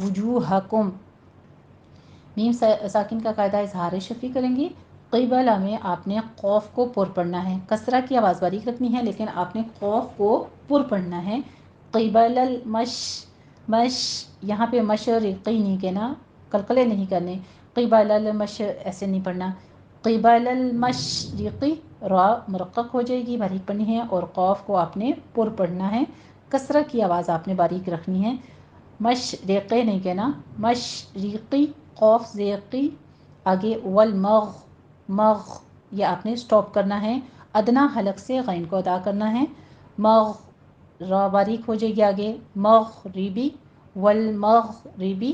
Speaker 4: وجوہکم، میم ساکن کا قاعدہ اظہار شفیع کریں گی. قبلہ میں آپ نے قوف کو پر پڑھنا ہے، کسرہ کی آواز باریک رکھنی ہے لیکن آپ نے قوف کو پر پڑھنا ہے. قبل المش، مش، یہاں پہ مشرقی نہیں کہنا، قلقلے نہیں کرنے. قبل المش ایسے نہیں پڑھنا. قبل المشرقی، را مرقق ہو جائے گی، باریک پڑھنی ہے، اور قوف کو آپ نے پر پڑھنا ہے، کسرہ کی آواز آپ نے باریک رکھنی ہے. مشرقی نہیں کہنا، مشرقی، قوف زیقی. آگے والمغ، مغ، یہ آپ نے سٹاپ کرنا ہے، ادنا حلق سے غین کو ادا کرنا ہے. مغ، را باریک ہو جائے گی آگے. مغربی، والمغربی.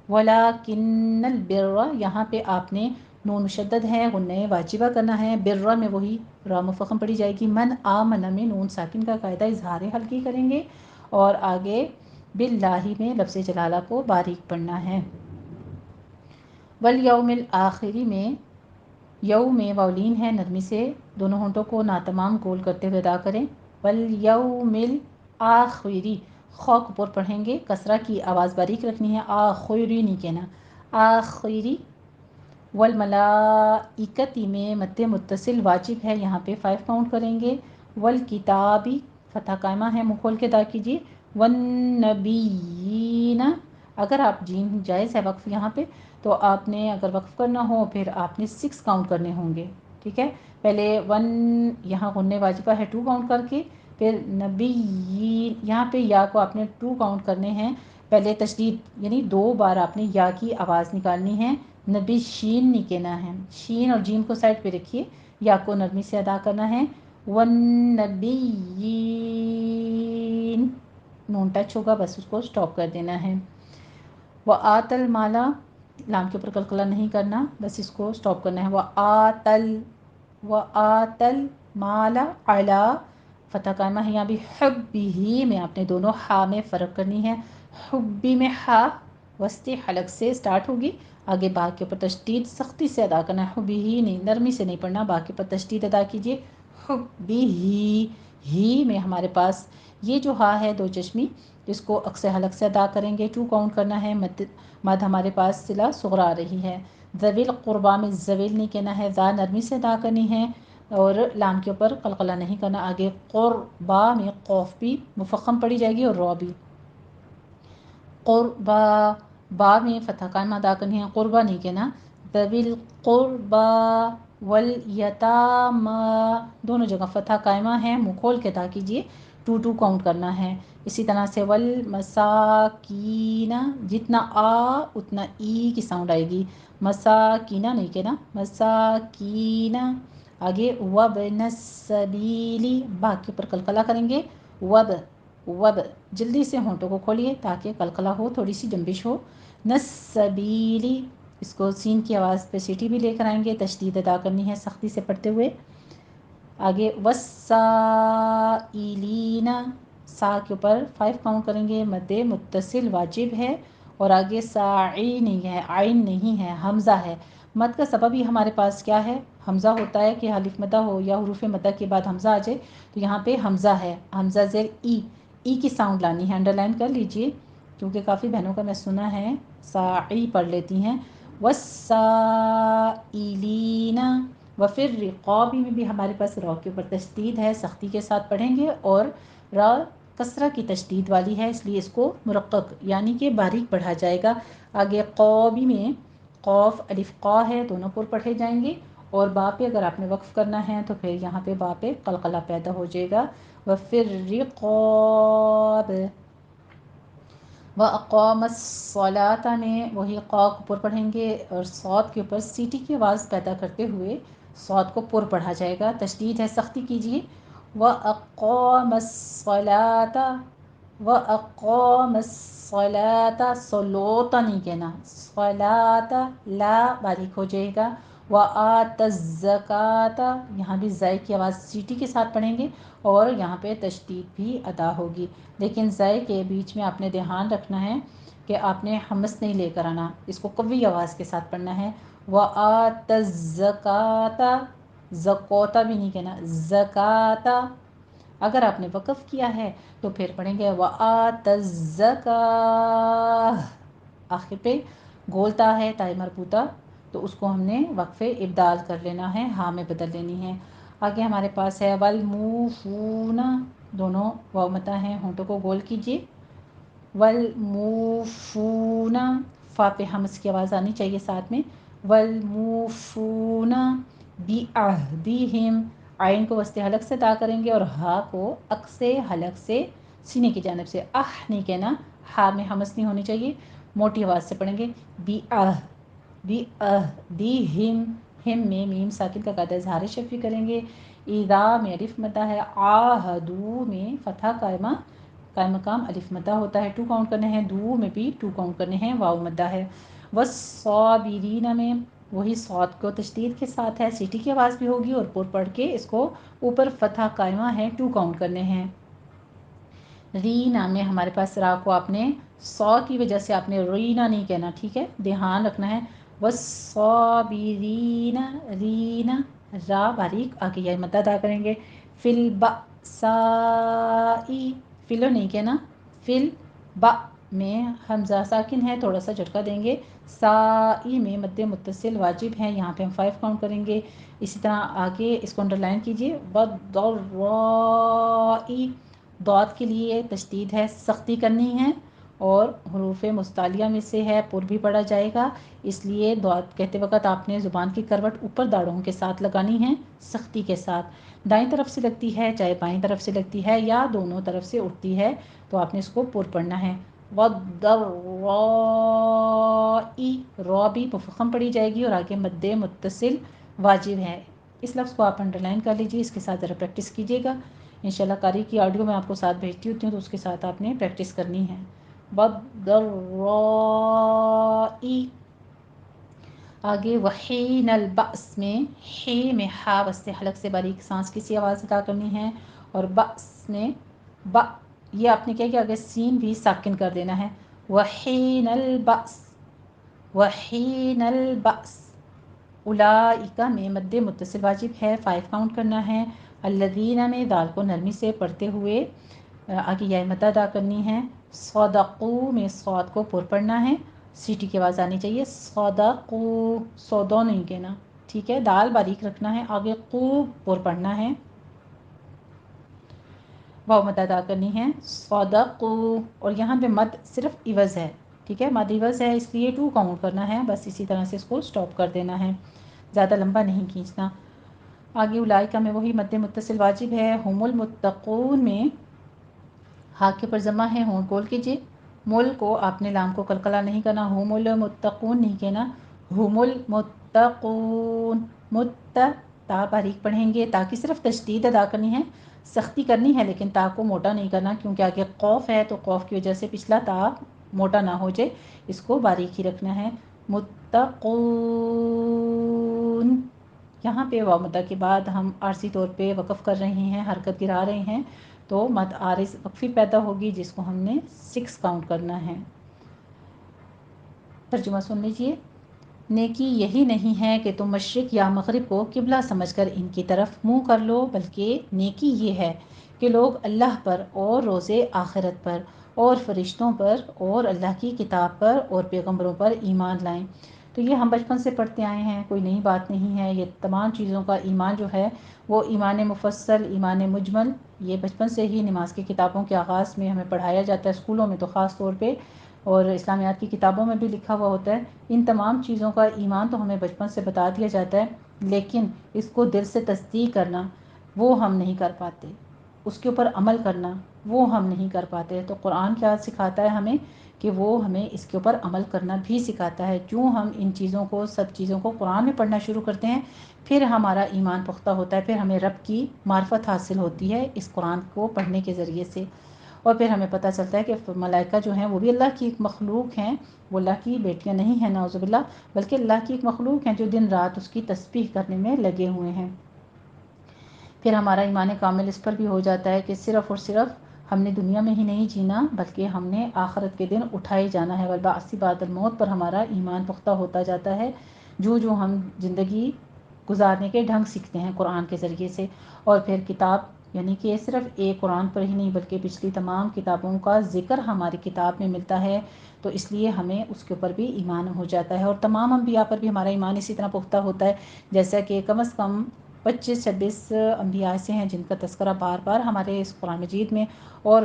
Speaker 4: ولیکن البر، یہاں پہ آپ نے نون مشدد ہے، غنہ واجبہ کرنا ہے. بر میں وہی را مفخم پڑھی جائے گی. من آمن میں نون ساکن کا قاعدہ اظہار حلقی کریں گے، اور آگے باللہ میں لفظ جلالہ کو باریک پڑھنا ہے. والیوم الآخری میں یو میں واولین ہے، نرمی سے دونوں ہونٹوں کو ناتمام گول کرتے ہوئے ادا کریں. والیوم الآخری، خو کو پر پڑھیں گے، کسرہ کی آواز باریک رکھنی ہے، آخری نہیں کہنا، آخری. والملائکتی میں مد متصل واجب ہے، یہاں پہ 5 کاؤنٹ کریں گے. والکتابی، فتح قائمہ ہے، منہ کھول کے ادا کیجیے. والنبیین، اگر آپ جیم جائز ہے وقف یہاں پہ، تو آپ نے اگر وقف کرنا ہو پھر آپ نے 6 کاؤنٹ کرنے ہوں گے، ٹھیک ہے. پہلے یہاں غنہ واجبہ ہے 2 کاؤنٹ کر کے، پھر نبی، یہاں پہ یا کو آپ نے 2 کاؤنٹ کرنے ہیں. پہلے تشدید یعنی 2 بار آپ نے یا کی آواز نکالنی ہے، نبی شین نہیں کہنا ہے. شین اور جیم کو سائڈ پہ رکھیے، یا کو نرمی سے ادا کرنا ہے. والنبیین، نون ٹچ ہوگا، بس اس کو سٹاپ کر دینا ہے. وآت المالا، لام کے اوپر قلقلہ نہیں کرنا، بس اس کو سٹاپ کرنا ہے. وآت المالا علی، فتح قائمہ ہے، یہاں بھی حبہ میں آپ نے دونوں ہا میں فرق کرنی ہے. حبی میں ہا وسط حلق سے سٹارٹ ہوگی، آگے با کے اوپر تشدید سختی سے ادا کرنا ہے. حبی نہیں، نرمی سے نہیں پڑھنا، با کے اوپر تشدید ادا کیجیے. حبی ہی میں ہمارے پاس یہ جو ہا ہے 2 چشمی، اس کو اقص حلق سے ادا کریں گے، 2 کاؤنٹ کرنا ہے. مد ہمارے پاس صلہ صغرا آ رہی ہے. ذویل قربا میں ذویل نہیں کہنا ہے، ذا نرمی سے ادا کرنی ہے اور لام کے اوپر قلقلہ نہیں کرنا. آگے قربا میں قوف بھی مفخم پڑھی جائے گی اور را بھی. قربا، با میں فتح قائمہ ادا کرنی ہے، قربا نہیں کہنا. ذویل قربا والیتاما، دونوں جگہ فتح قائمہ ہے، منہ کھول کے ادا کیجیے، 2 کاؤنٹ کرنا ہے. اسی طرح سے والمساکین، جتنا آ اتنا ای کی ساؤنڈ آئے گی، مساکینہ نہیں کہنا، مساکینہ. آگے وابن السبیلی، با کے اوپر قلقلہ کریں گے. وب، جلدی سے ہونٹوں کو کھولیے تاکہ قلقلہ ہو، تھوڑی سی جنبش ہو. نسبیلی، اس کو سین کی آواز پہ سیٹی بھی لے کر آئیں گے، تشدید ادا کرنی ہے سختی سے پڑھتے ہوئے. آگے والسائلین، سا کے اوپر 5 کاؤنٹ کریں گے، مد متصل واجب ہے، اور آگے ساعی نہیں ہے، عین نہیں ہے، حمزہ ہے. مد کا سبب ہی ہمارے پاس کیا ہے؟ حمزہ ہوتا ہے کہ الف مدہ ہو یا حروف مدہ کے بعد حمزہ آ جائے، تو یہاں پہ حمزہ ہے، حمزہ زیر ای کی ساؤنڈ لانی ہے. انڈر لائن کر لیجئے، کیونکہ کافی بہنوں کا میں سنا ہے ساعی پڑھ لیتی ہیں. والسائلین، وفی الرقاب میں بھی ہمارے پاس را کے اوپر تشدید ہے، سختی کے ساتھ پڑھیں گے، اور را کسرہ کی تشدید والی ہے، اس لیے اس کو مرقق یعنی کہ باریک پڑھا جائے گا. آگے قوبی میں قوف الف قا ہے، دونوں پر پڑھے جائیں گے، اور با پہ اگر آپ نے وقف کرنا ہے تو پھر یہاں پہ با پہ قلقلہ پیدا ہو جائے گا۔ وفی الرقاب وَأَقَامَ الصَّلَاةَ میں وہی قا کو پر پڑھیں گے اور صاد کے اوپر سیٹی کی آواز پیدا کرتے ہوئے صاد کو پر پڑھا جائے گا، تشدید ہے، سختی کیجیے۔ وَأَقَامَ الصَّلَاةَ وَأَقَامَ الصَّلَاةَ صلوتا نہیں کہنا، صلاة لا باریک ہو جائے گا۔ وَآتَ الزَّكَاةَ یہاں بھی زائے کی آواز سیٹی کے ساتھ پڑھیں گے اور یہاں پہ تشدید بھی ادا ہوگی، لیکن زائے کے بیچ میں آپ نے دھیان رکھنا ہے کہ آپ نے حمس نہیں لے کر آنا، اس کو قوی آواز کے ساتھ پڑھنا ہے۔ وَآتَ الزَّكَاةَ زکوتا بھی نہیں کہنا، زکاتا۔ اگر آپ نے وقف کیا ہے تو پھر پڑھیں گے وَآتَ الزَّكَاةَ، آخر پہ گولتا ہے تائے مربوطہ، تو اس کو ہم نے وقفے ابدال کر لینا ہے، ہاں میں بدل لینی ہے۔ آگے ہمارے پاس ہے والموفون، دونوں واو مدہ ہیں، ہونٹوں کو گول کیجیے۔ والموفون، فا پہ حمس کی آواز آنی چاہیے ساتھ میں۔ والموفون بعہدہم، عین کو وسط حلق سے ادا کریں گے اور ہا کو عکس حلق سے سینے کی جانب سے نہیں کہنا، ہا میں حمس نہیں ہونی چاہیے، موٹی آواز سے پڑھیں گے۔ بعہدہم، ہم میں میم ساکن کا قاعدہ اظہار شفوی کریں گے۔ اذا میں الف مدہ ہے، عاہدو میں فتح قائم مقام الف مدہ ہوتا ہے، 2 کاؤنٹ کرنے ہیں، دو میں بھی 2 کاؤنٹ کرنے ہیں، واو مدہ ہے۔ والصابرین میں وہی صاد کو تشدید کے ساتھ ہے، سیٹی کی آواز بھی ہوگی اور پر پڑھ کے اس کو اوپر فتح قائمہ ہے، 2 کاؤنٹ کرنے ہیں۔ رینا میں ہمارے پاس را کو آپ نے سو کی وجہ سے آپ نے رینا نہیں کہنا، ٹھیک ہے، دھیان رکھنا ہے۔ والصابرین، رینا را باریک، آگے یہ مدہ ادا کریں گے۔ فی البأسائی، فلو نہیں کہنا، فل با میں حمزہ ساکن ہے، تھوڑا سا جھٹکا دیں گے۔ سائی میں مد متصل واجب ہے، یہاں پہ ہم 5 کاؤنٹ کریں گے۔ اسی طرح آگے اس کو انڈر لائن کیجیے۔ والضرائی، ضاد کے لیے تشدید ہے، سختی کرنی ہے اور حروف مستعلیہ میں سے ہے، پر بھی پڑھا جائے گا، اس لیے ضاد کہتے وقت آپ نے زبان کی کروٹ اوپر داڑھوں کے ساتھ لگانی ہے، سختی کے ساتھ۔ دائیں طرف سے لگتی ہے چاہے بائیں طرف سے لگتی ہے یا دونوں طرف سے اٹھتی ہے تو آپ نے اس کو پر پڑھنا ہے۔ والضرائی، را بھی مفخم پڑھی جائے گی اور آگے مد متصل واجب ہے، اس لفظ کو آپ انڈر لائن کر لیجیے، اس کے ساتھ ذرا پریکٹس کیجیے گا، انشاءاللہ قاری کی آڈیو میں آپ کو ساتھ بھیجتی ہوتی ہوں تو اس کے ساتھ آپ نے پریکٹس کرنی ہے۔ والضرائی، آگے وحین البأس میں ہی میں ہا وسط حلق سے باریک سانس کی سی آواز ادا کرنی ہے، اور بأس میں با یہ آپ نے کیا کہ آگے سین بھی ساکن کر دینا ہے۔ وحین البأس، وحین البأس، اولئک میں مد متصل واجب ہے، 5 کاؤنٹ کرنا ہے۔ الذین میں دال کو نرمی سے پڑھتے ہوئے آگے یہ مد ادا کرنی ہے۔ صدقو میں صاد کو پر پڑھنا ہے، سیٹی کی آواز آنی چاہیے، صدقو، سودو نہیں کہنا، ٹھیک ہے، دال باریک رکھنا ہے، آگے قو پر پڑھنا ہے، واو مد ادا کرنی ہے، صدقو، اور یہاں پہ مد صرف عوض ہے، ٹھیک ہے، مد عوض ہے اس لیے 2 کاؤنٹ کرنا ہے، بس اسی طرح سے اس کو سٹاپ کر دینا ہے، زیادہ لمبا نہیں کھینچنا۔ آگے اولئک میں وہی مد متصل واجب ہے۔ هم المتقون میں ہا کے پر ضمہ ہے، ہون کول کیجیے، مل کو آپ نے لام کو قلقلہ نہیں کرنا، هم المتقون نہیں کہنا، هم المتقون، تا باریک پڑھیں گے، تا کی صرف تشدید ادا کرنی ہے، سختی کرنی ہے لیکن تا کو موٹا نہیں کرنا کیونکہ آگے قوف ہے تو قوف کی وجہ سے پچھلا تا موٹا نہ ہو جائے، اس کو باریک ہی رکھنا ہے۔ متقون، یہاں پہ واو مدہ کے بعد ہم عارضی طور پہ وقف کر رہے ہیں، حرکت گرا رہے ہیں تو مد عارض وقفی پیدا ہوگی جس کو ہم نے 6 کاؤنٹ کرنا ہے۔ ترجمہ سن لیجیے۔ نیکی یہی نہیں ہے کہ تم مشرق یا مغرب کو قبلہ سمجھ کر ان کی طرف منہ کر لو، بلکہ نیکی یہ ہے کہ لوگ اللہ پر اور روز آخرت پر اور فرشتوں پر اور اللہ کی کتاب پر اور پیغمبروں پر ایمان لائیں۔ تو یہ ہم بچپن سے پڑھتے آئے ہیں، کوئی نئی بات نہیں ہے، یہ تمام چیزوں کا ایمان جو ہے وہ ایمان مفصل، ایمان مجمل، یہ بچپن سے ہی نماز کی کتابوں کے آغاز میں ہمیں پڑھایا جاتا ہے، اسکولوں میں تو خاص طور پہ اور اسلامیات کی کتابوں میں بھی لکھا ہوا ہوتا ہے۔ ان تمام چیزوں کا ایمان تو ہمیں بچپن سے بتا دیا جاتا ہے، لیکن اس کو دل سے تصدیق کرنا وہ ہم نہیں کر پاتے، اس کے اوپر عمل کرنا وہ ہم نہیں کر پاتے۔ تو قرآن کیا سکھاتا ہے ہمیں کہ وہ ہمیں اس کے اوپر عمل کرنا بھی سکھاتا ہے۔ جو ہم ان چیزوں کو، سب چیزوں کو قرآن میں پڑھنا شروع کرتے ہیں، پھر ہمارا ایمان پختہ ہوتا ہے، پھر ہمیں رب کی معرفت حاصل ہوتی ہے اس قرآن کو پڑھنے کے ذریعے سے، اور پھر ہمیں پتہ چلتا ہے کہ ملائکہ جو ہیں وہ بھی اللہ کی ایک مخلوق ہیں، وہ اللہ کی بیٹیاں نہیں ہیں نعوذ باللہ، بلکہ اللہ کی ایک مخلوق ہیں جو دن رات اس کی تسبیح کرنے میں لگے ہوئے ہیں۔ پھر ہمارا ایمان کامل اس پر بھی ہو جاتا ہے کہ صرف اور صرف ہم نے دنیا میں ہی نہیں جینا، بلکہ ہم نے آخرت کے دن اٹھائے جانا ہے، والبعث بعد الموت پر ہمارا ایمان پختہ ہوتا جاتا ہے، جو ہم زندگی گزارنے کے ڈھنگ سیکھتے ہیں قرآن کے ذریعے سے۔ اور پھر کتاب، یعنی کہ صرف ایک قرآن پر ہی نہیں بلکہ پچھلی تمام کتابوں کا ذکر ہماری کتاب میں ملتا ہے، تو اس لیے ہمیں اس کے اوپر بھی ایمان ہو جاتا ہے، اور تمام انبیاء پر بھی ہمارا ایمان اسی طرح پختہ ہوتا ہے، جیسا کہ کم از کم 25-26 انبیاء ایسے ہیں جن کا تذکرہ بار بار ہمارے اس قرآن مجید میں، اور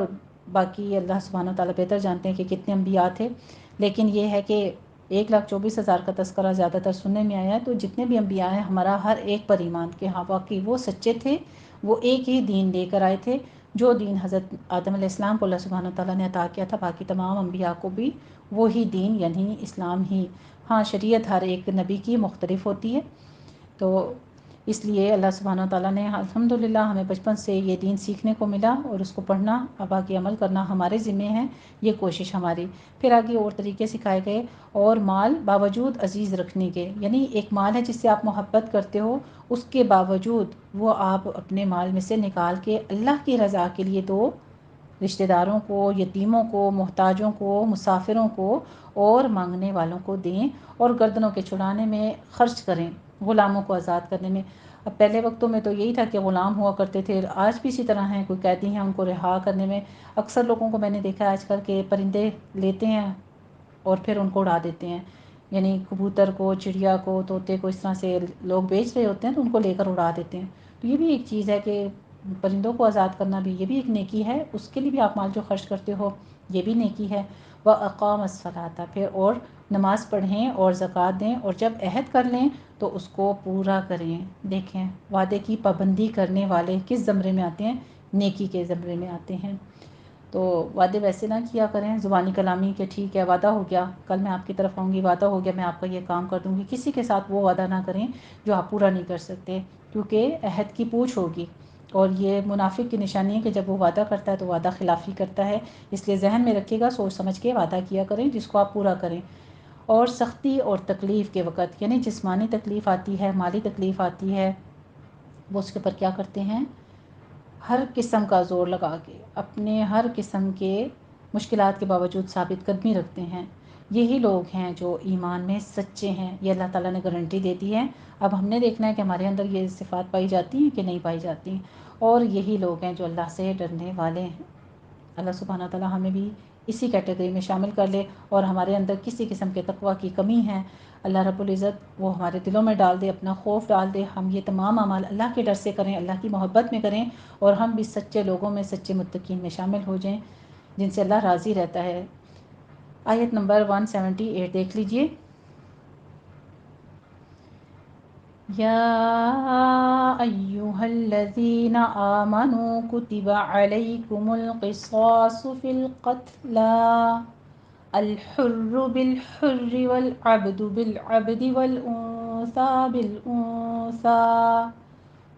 Speaker 4: باقی اللہ سبحانہ و تعالیٰ بہتر جانتے ہیں کہ کتنے انبیاء تھے، لیکن یہ ہے کہ 1,24,000 کا تذکرہ زیادہ تر سننے میں آیا ہے۔ تو جتنے بھی انبیاء ہیں ہمارا ہر ایک پر ایمان کہ ہاں واقعی وہ سچے تھے، وہ ایک ہی دین لے کر آئے تھے، جو دین حضرت آدم علیہ السلام کو اللہ سبحانہ و تعالیٰ نے عطا کیا تھا، باقی تمام انبیاء کو بھی وہی دین یعنی اسلام ہی۔ ہاں شریعت ہر ایک نبی کی مختلف ہوتی ہے، تو اس لیے اللہ سبحانہ و تعالیٰ نے الحمدللہ ہمیں بچپن سے یہ دین سیکھنے کو ملا، اور اس کو پڑھنا، اب آگے عمل کرنا ہمارے ذمے ہے، یہ کوشش ہماری۔ پھر آگے اور طریقے سکھائے گئے، اور مال باوجود عزیز رکھنے کے، یعنی ایک مال ہے جس سے آپ محبت کرتے ہو، اس کے باوجود وہ آپ اپنے مال میں سے نکال کے اللہ کی رضا کے لیے دو، رشتہ داروں کو، یتیموں کو، محتاجوں کو، مسافروں کو اور مانگنے والوں کو دیں، اور گردنوں کے چھڑانے میں خرچ کریں، غلاموں کو آزاد کرنے میں۔ اب پہلے وقتوں میں تو یہی تھا کہ غلام ہوا کرتے تھے، آج بھی اسی طرح ہیں، کوئی قیدی ہیں ان کو رہا کرنے میں اکثر لوگوں کو میں نے دیکھا ہے آج کل کہ پرندے لیتے ہیں اور پھر ان کو اڑا دیتے ہیں، یعنی کبوتر کو، چڑیا کو، طوطے کو اس طرح سے لوگ بیچ رہے ہوتے ہیں تو ان کو لے کر اڑا دیتے ہیں۔ تو یہ بھی ایک چیز ہے کہ پرندوں کو آزاد کرنا بھی، یہ بھی ایک نیکی ہے، اس کے لیے بھی آپ مال جو خرچ کرتے ہو یہ بھی نیکی ہے۔ وَأَقَامَ الصَّلَاةَ، پھر اور نماز پڑھیں اور زکوٰۃ دیں، اور جب عہد کر لیں تو اس کو پورا کریں۔ دیکھیں وعدے کی پابندی کرنے والے کس زمرے میں آتے ہیں؟ نیکی کے زمرے میں آتے ہیں۔ تو وعدے ویسے نہ کیا کریں زبانی کلامی کہ ٹھیک ہے وعدہ ہو گیا، کل میں آپ کی طرف آؤں گی، وعدہ ہو گیا میں آپ کا یہ کام کر دوں گی، کسی کے ساتھ وہ وعدہ نہ کریں جو آپ پورا نہیں کر سکتے، کیونکہ عہد کی پوچھ ہوگی، اور یہ منافق کی نشانی ہے کہ جب وہ وعدہ کرتا ہے تو وعدہ خلافی کرتا ہے، اس لیے ذہن میں رکھیے گا، سوچ سمجھ کے وعدہ کیا کریں جس کو آپ پورا کریں۔ اور سختی اور تکلیف کے وقت، یعنی جسمانی تکلیف آتی ہے، مالی تکلیف آتی ہے، وہ اس کے اوپر کیا کرتے ہیں؟ ہر قسم کا زور لگا کے اپنے ہر قسم کے مشکلات کے باوجود ثابت قدمی رکھتے ہیں، یہی لوگ ہیں جو ایمان میں سچے ہیں، یہ اللہ تعالیٰ نے گارنٹی دے دی ہے۔ اب ہم نے دیکھنا ہے کہ ہمارے اندر یہ صفات پائی جاتی ہیں کہ نہیں پائی جاتی، اور یہی لوگ ہیں جو اللہ سے ڈرنے والے ہیں۔ اللہ سبحانہ تعالیٰ ہمیں بھی اسی کیٹیگری میں شامل کر لے، اور ہمارے اندر کسی قسم کے تقویٰ کی کمی ہے اللہ رب العزت وہ ہمارے دلوں میں ڈال دے، اپنا خوف ڈال دے، ہم یہ تمام اعمال اللہ کے ڈر سے کریں، اللہ کی محبت میں کریں، اور ہم بھی سچے لوگوں میں، سچے متقین میں شامل ہو جائیں جن سے اللہ راضی رہتا ہے۔ آیت نمبر 178 دیکھ لیجئے۔ یا ایہا الذین آمنوا کتب علیکم القصاص فی القتلی، الحر بالحر والعبد بالعبد والانثى بالانثى،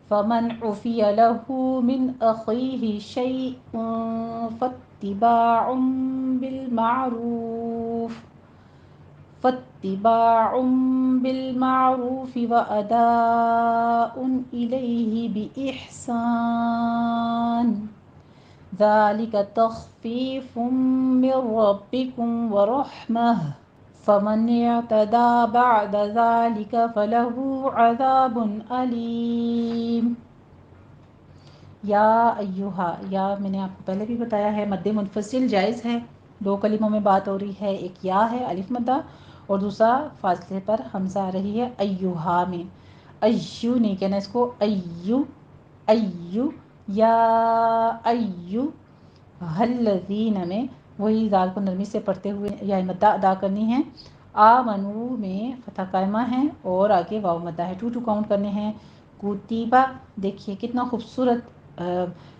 Speaker 4: فمن عفی له من اخیہ شیء فاتباع بالمعروف وأداء إليه بإحسان، ذلك تخفيف من ربكم ورحمة، فمن اعتدى بعد ذلك فله عذاب أليم۔ یا ایہا، یا میں نے آپ کو پہلے بھی بتایا ہے مد منفصل جائز ہے، دو کلموں میں بات ہو رہی ہے، ایک یا ہے الف مدہ، اور دوسرا فاصلے پر حمزہ آ رہی ہے ایہا میں، ایو نہیں کہنا اس کو، ایو ایو، یا ایو الذین میں وہی دال کو نرمی سے پڑھتے ہوئے یا مدہ ادا کرنی ہے۔ آمنو میں فتح قائمہ ہے اور آگے واو مدہ ہے، 2 کاؤنٹ کرنے ہیں۔ کوتیبہ، دیکھیے کتنا خوبصورت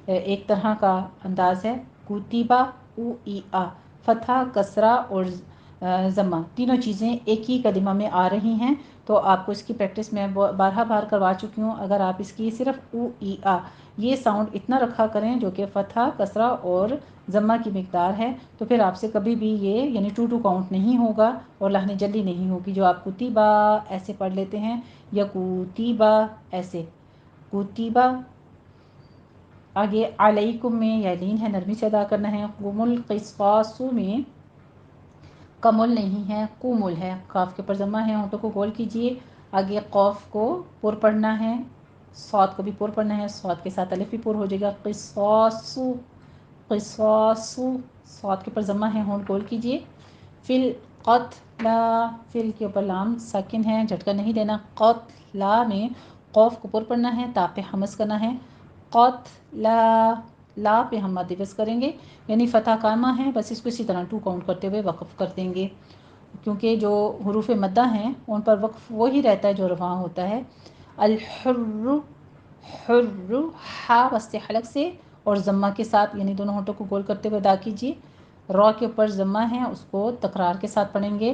Speaker 4: ایک طرح کا انداز ہے۔ کوتیبہ، او ای آ، فتح، کسرہ اور ضمہ تینوں چیزیں ایک ہی کلمہ میں آ رہی ہیں، تو آپ کو اس کی پریکٹس میں بارہا بار کروا چکی ہوں۔ اگر آپ اس کی صرف او ای آ یہ ساؤنڈ اتنا رکھا کریں جو کہ فتح، کسرہ اور ضمہ کی مقدار ہے، تو پھر آپ سے کبھی بھی یہ یعنی 2 کاؤنٹ نہیں ہوگا اور لحن جلی نہیں ہوگی جو آپ کوتیبہ ایسے پڑھ لیتے ہیں یا کوتیبہ ایسے، کوتیبہ۔ آگے علیکم میں یا لین ہے، نرمی سے ادا کرنا ہے۔ قم القسطاس میں کمل نہیں ہے، کومل ہے، قاف کے اوپر ضمہ ہے، ہونٹوں کو گول کیجئے۔ آگے قاف کو پر پڑھنا ہے، صاد کو بھی پر پڑھنا ہے، صاد کے ساتھ الف بھی پر ہو جائے گا۔ قصاص، قصاص، صاد کے اوپر ضمہ ہے، ہونٹ گول کیجئے۔ فی القتل، فل کے اوپر لام ساکن ہے، جھٹکا نہیں دینا۔ قتل میں قوف کو پر پڑھنا ہے، تا پہ حمز کرنا ہے۔ قتل، لا پہ ہم مد وصل کریں گے، یعنی فتح قائمہ ہے، بس اس کو اسی طرح 2 کاؤنٹ کرتے ہوئے وقف کر دیں گے، کیونکہ جو حروف مدہ ہیں ان پر وقف وہی رہتا ہے جو رواں ہوتا ہے۔ الحر، حر، ہا وسط حلق سے اور ضمہ کے ساتھ، یعنی دونوں ہونٹوں کو گول کرتے ہوئے ادا کیجیے۔ را کے اوپر ضمہ ہے، اس کو تکرار کے ساتھ پڑھیں گے،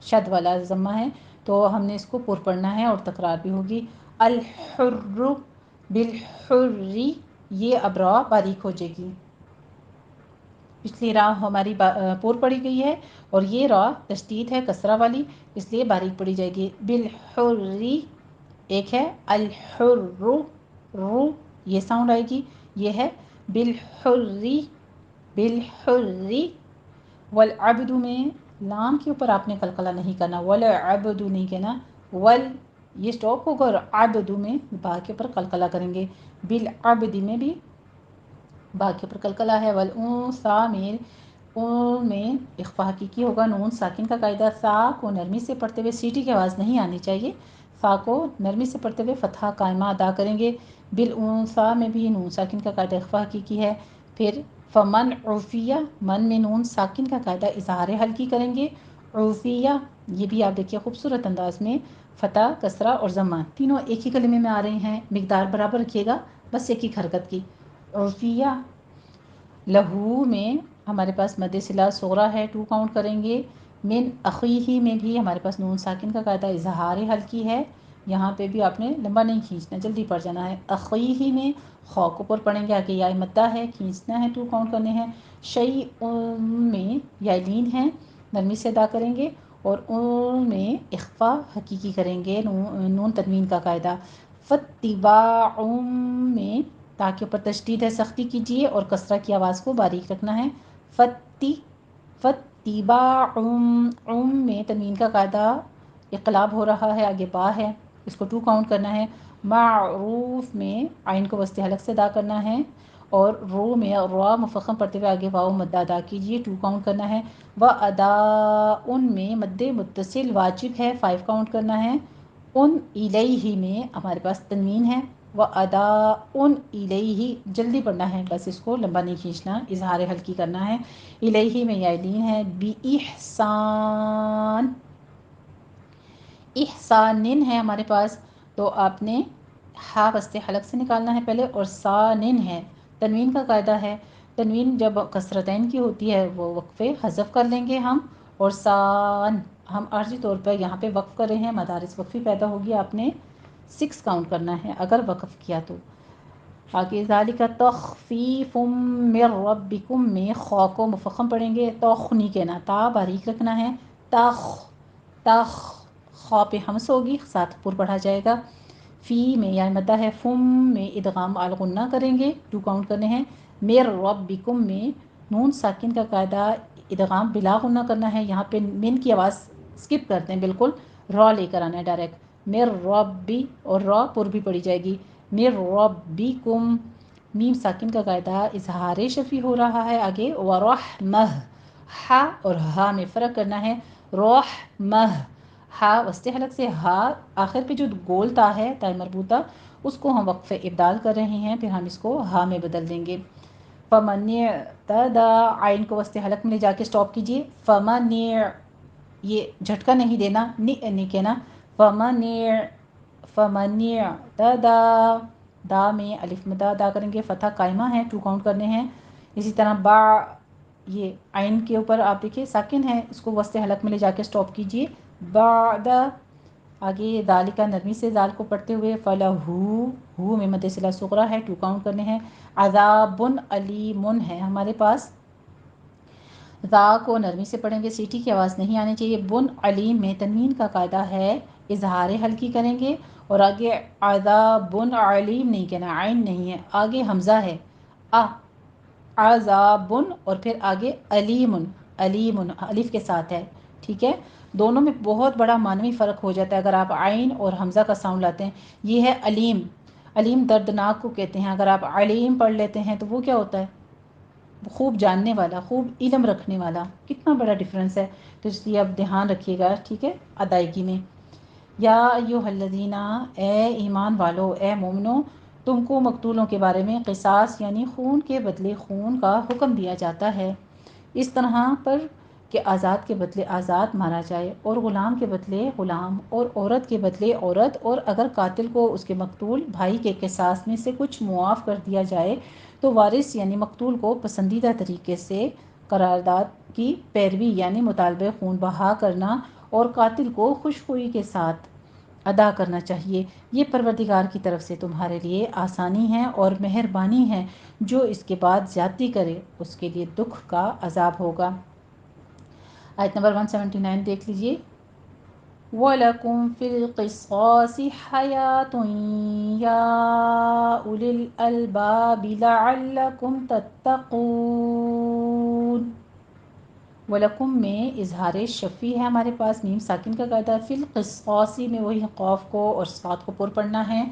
Speaker 4: شد والا ضمہ ہے تو ہم نے اس کو پر پڑھنا ہے اور تکرار بھی ہوگی۔ الحر بالحری، یہ اب را باریک ہو جائے گی، پچھلی را ہماری پر پڑی گئی ہے اور یہ را تشدید ہے کسرہ والی، اس لیے باریک پڑی جائے گی۔ بالحری ایک ہے، الحر رو یہ ساؤنڈ آئے گی، یہ ہے بالحری، بالحری۔ والعبد میں لام کے اوپر آپ نے قلقلہ نہیں کرنا، والعبد نہیں کہنا، ول یہ سٹاپ ہوگا اور عبد میں با کے اوپر قلقلہ کریں گے۔ بالعبد میں بھی با کے اوپر قلقلہ ہے۔ والانثیٰ میں اون میں اخفا حقیقی ہوگا، نون ساکن کا قاعدہ، سا کو نرمی سے پڑھتے ہوئے سیٹی کی آواز نہیں آنی چاہیے، فا کو نرمی سے پڑھتے ہوئے فتحہ قائمہ ادا کریں گے۔ بالانثیٰ میں بھی نون ساکن کا قاعدہ اخفا حقیقی ہے۔ پھر فمن عفیہ، من میں نون ساکن کا قاعدہ اظہار حلقی کریں گے۔ عفیہ یہ بھی آپ دیکھیے خوبصورت انداز میں فتح، کسرہ اور ضمہ تینوں ایک ہی کلمے میں آ رہے ہیں، مقدار برابر رکھیے گا بس ایک ہی حرکت کی۔ عفیہ، لہو میں ہمارے پاس مد صلہ صغریٰ ہے، 2 کاؤنٹ کریں گے۔ من اخیہ میں بھی ہمارے پاس نون ساکن کا قاعدہ اظہار حلقی ہے، یہاں پہ بھی آپ نے لمبا نہیں کھینچنا، جلدی پڑ جانا ہے۔ اخیہ میں خا کو پر پڑھیں گے، آگے یا مدہ ہے، کھینچنا ہے، 2 کاؤنٹ کرنے ہیں۔ شیء میں یا لین ہے، نرمی سے ادا کریں گے اور ان میں اخفا حقیقی کریں گے، نون تنوین کا قاعدہ۔ فاتباع میں تا کے اوپر تشدید ہے، سختی کیجیے اور کسرہ کی آواز کو باریک رکھنا ہے۔ فتباع میں تنوین کا قاعدہ اقلاب ہو رہا ہے، آگے با ہے، اس کو 2 کاؤنٹ کرنا ہے۔ معروف میں عین کو وسط حلق سے ادا کرنا ہے اور رو میں را مفخم پڑھتے ہوئے آگے واو مدہ ادا کیجیے، 2 کاؤنٹ کرنا ہے۔ وَأَدَاءٌ میں مد متصل واجب ہے، 5 کاؤنٹ کرنا ہے۔ ان الیہ میں ہمارے پاس تنوین ہے، وَأَدَاءٌ الیہ جلدی پڑھنا ہے، بس اس کو لمبا نہیں کھینچنا، اظہار حلقی کرنا ہے۔ الیہ میں یا لین ہے۔ بِإِحْسَان، احسانن ہے ہمارے پاس، تو آپ نے ہا وسط حلق سے نکالنا ہے پہلے اور سانن ہے، تنوین کا قاعدہ ہے، تنوین جب کسرتین کی ہوتی ہے وہ وقفے حذف کر لیں گے ہم، اور سان ہم عارضی طور پر یہاں پہ وقف کر رہے ہیں، مدارس وقفی پیدا ہوگی، آپ نے 6 کاؤنٹ کرنا ہے اگر وقف کیا تو۔ آگے ذالک تخفیف من ربکم میں خا کو مفخم پڑھیں گے، توخ نہیں کہنا، تا باریک رکھنا ہے، تخ، تخ، خا پہ ہمس ہوگی، ساتھ پر پڑھا جائے گا۔ فی میں یا مدہ ہے، فم میں ادغام الغنہ کریں گے، 2 کاؤنٹ کرنے ہیں۔ مر ربکم میں نون ساکن کا قاعدہ ادغام بلا غنہ کرنا ہے، یہاں پہ من کی آواز سکپ کرتے ہیں بالکل، را لے کر آنا ہے ڈائریکٹ، مر ربی اور را پر بھی پڑی جائے گی۔ مر ربکم، میم ساکن کا قاعدہ اظہار شفی ہو رہا ہے، آگے ورحمہ، ہا اور ہا میں فرق کرنا ہے، رحمہ، ہا وسط حلق سے، ہا آخر پہ جو گول تا ہے، تا مربوطہ، اس کو ہم وقف ابدال کر رہے ہیں، پھر ہم اس کو ہا میں بدل دیں گے۔ فمن اعتدى آئین کو وسط حلق میں لے جا کے سٹاپ کیجیے. فمن یہ جھٹکا نہیں دینا، نہیں کہنا. فمن اعتدى دا میں الف مدہ ادا کریں گے، فتح قائمہ ہے، 2 کاؤنٹ کرنے ہیں. اسی طرح با یہ آئین کے اوپر آپ دیکھیں ساکن ہے، اس کو وسط حلق میں لے جا کے سٹاپ کیجیے. بعد آگے دال کا نرمی سے دال کو پڑھتے ہوئے فلہو میں مد صلہ صغرا ہے، 2 کاؤنٹ کرنے ہیں. عذاب علیم ہے ہمارے پاس، ذا کو نرمی سے پڑھیں گے، سیٹی کی آواز نہیں آنی چاہیے. بن علیم میں تنوین کا قاعدہ ہے اظہار ہلکی کریں گے، اور آگے عذاب علیم نہیں کہنا، عین نہیں ہے، آگے حمزہ ہے عذاب، اور پھر آگے علیم، علیم الف کے ساتھ ہے. ٹھیک ہے، دونوں میں بہت بڑا معنوی فرق ہو جاتا ہے اگر آپ عین اور حمزہ کا ساؤنڈ لاتے ہیں. یہ ہے علیم، علیم دردناک کو کہتے ہیں. اگر آپ علیم پڑھ لیتے ہیں تو وہ کیا ہوتا ہے؟ خوب جاننے والا، خوب علم رکھنے والا. کتنا بڑا ڈفرینس ہے، تو اس لیے اب دھیان رکھیے گا. ٹھیک ہے، ادائیگی میں. یا ایھا الذین، اے ایمان والو، اے مومنو، تم کو مقتولوں کے بارے میں قصاص یعنی خون کے بدلے خون کا حکم دیا جاتا ہے، اس طرح پر کہ آزاد کے بدلے آزاد مارا جائے، اور غلام کے بدلے غلام، اور عورت کے بدلے عورت. اور اگر قاتل کو اس کے مقتول بھائی کے قصاص میں سے کچھ معاف کر دیا جائے تو وارث یعنی مقتول کو پسندیدہ طریقے سے قرارداد کی پیروی یعنی مطالبہ خون بہا کرنا اور قاتل کو خوشخوئی کے ساتھ ادا کرنا چاہیے. یہ پروردگار کی طرف سے تمہارے لیے آسانی ہے اور مہربانی ہے. جو اس کے بعد زیادتی کرے اس کے لیے دکھ کا عذاب ہوگا. آیت نمبر 179 دیکھ لیجئے. وَلَكُمْ فِي الْقِصَاصِ حَيَاةٌ يَا أُولِي الْأَلْبَابِ لَعَلَّكُمْ تَتَّقُونَ. وَلَكُمْ میں اظہار شفی ہے ہمارے پاس، میم ساکن کا قاعدہ. فی القصاص میں وہی قاف کو اور صاد کو پر پڑھنا ہے.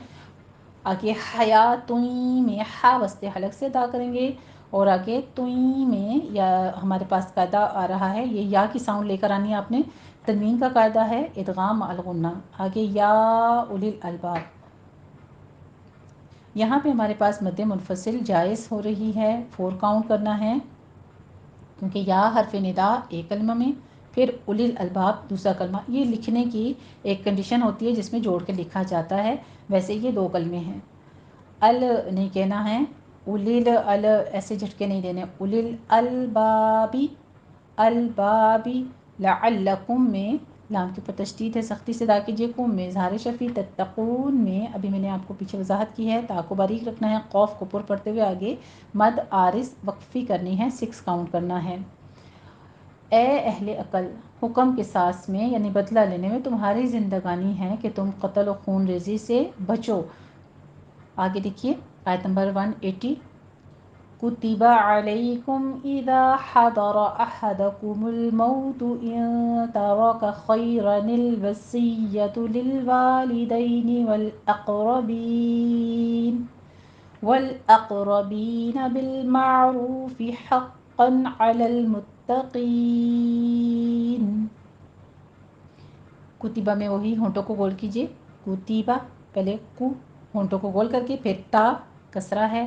Speaker 4: آگے حیاتیں میں ہا وسط حلق سے ادا کریں گے، اور آگے توئیں میں یا ہمارے پاس قاعدہ آ رہا ہے، یہ یا کی ساؤنڈ لے کر آنی ہے آپ نے. تنوین کا قاعدہ ہے ادغام مع الغنہ. آگے یا اولی الالباب، یہاں پہ ہمارے پاس مد منفصل جائز ہو رہی ہے، 4 کاؤنٹ کرنا ہے، کیونکہ یا حرف ندا ایک کلمہ میں، پھر اولی الالباب دوسرا کلمہ. یہ لکھنے کی ایک کنڈیشن ہوتی ہے جس میں جوڑ کے لکھا جاتا ہے، ویسے یہ 2 کلمے ہیں. ال نہیں کہنا ہے، اولیل ال ایسے جھٹکے نہیں دینے. اولیل البابی، البابی. لعلکم میں لام کے پر تشدید ہے، سختی سے ادا کیجیے. کم میں اظہار شفی. تتقون میں ابھی میں نے آپ کو پیچھے وضاحت کی ہے، تا کو باریک رکھنا ہے، قوف کو پر پڑھتے ہوئے آگے مد عارض وقفی کرنی ہے، 6 کاؤنٹ کرنا ہے. اے اہل عقل، حکم قصاص میں یعنی بدلہ لینے میں تمہاری زندگانی ہے کہ تم قتل و خون ریزی سے بچو. آگے دیکھیے آیت نمبر 180. کتب علیکم اذا حضر احدکم الموت ان ترک خیرا الوصیۃ للوالدین والاقربین بالمعروف حقا علی المتقین. کتبہ میں وہی ہونٹوں کو گول کیجیے. کتبہ پہلے کو ہونٹوں کو گول کر کے، پھر تا کسرہ ہے،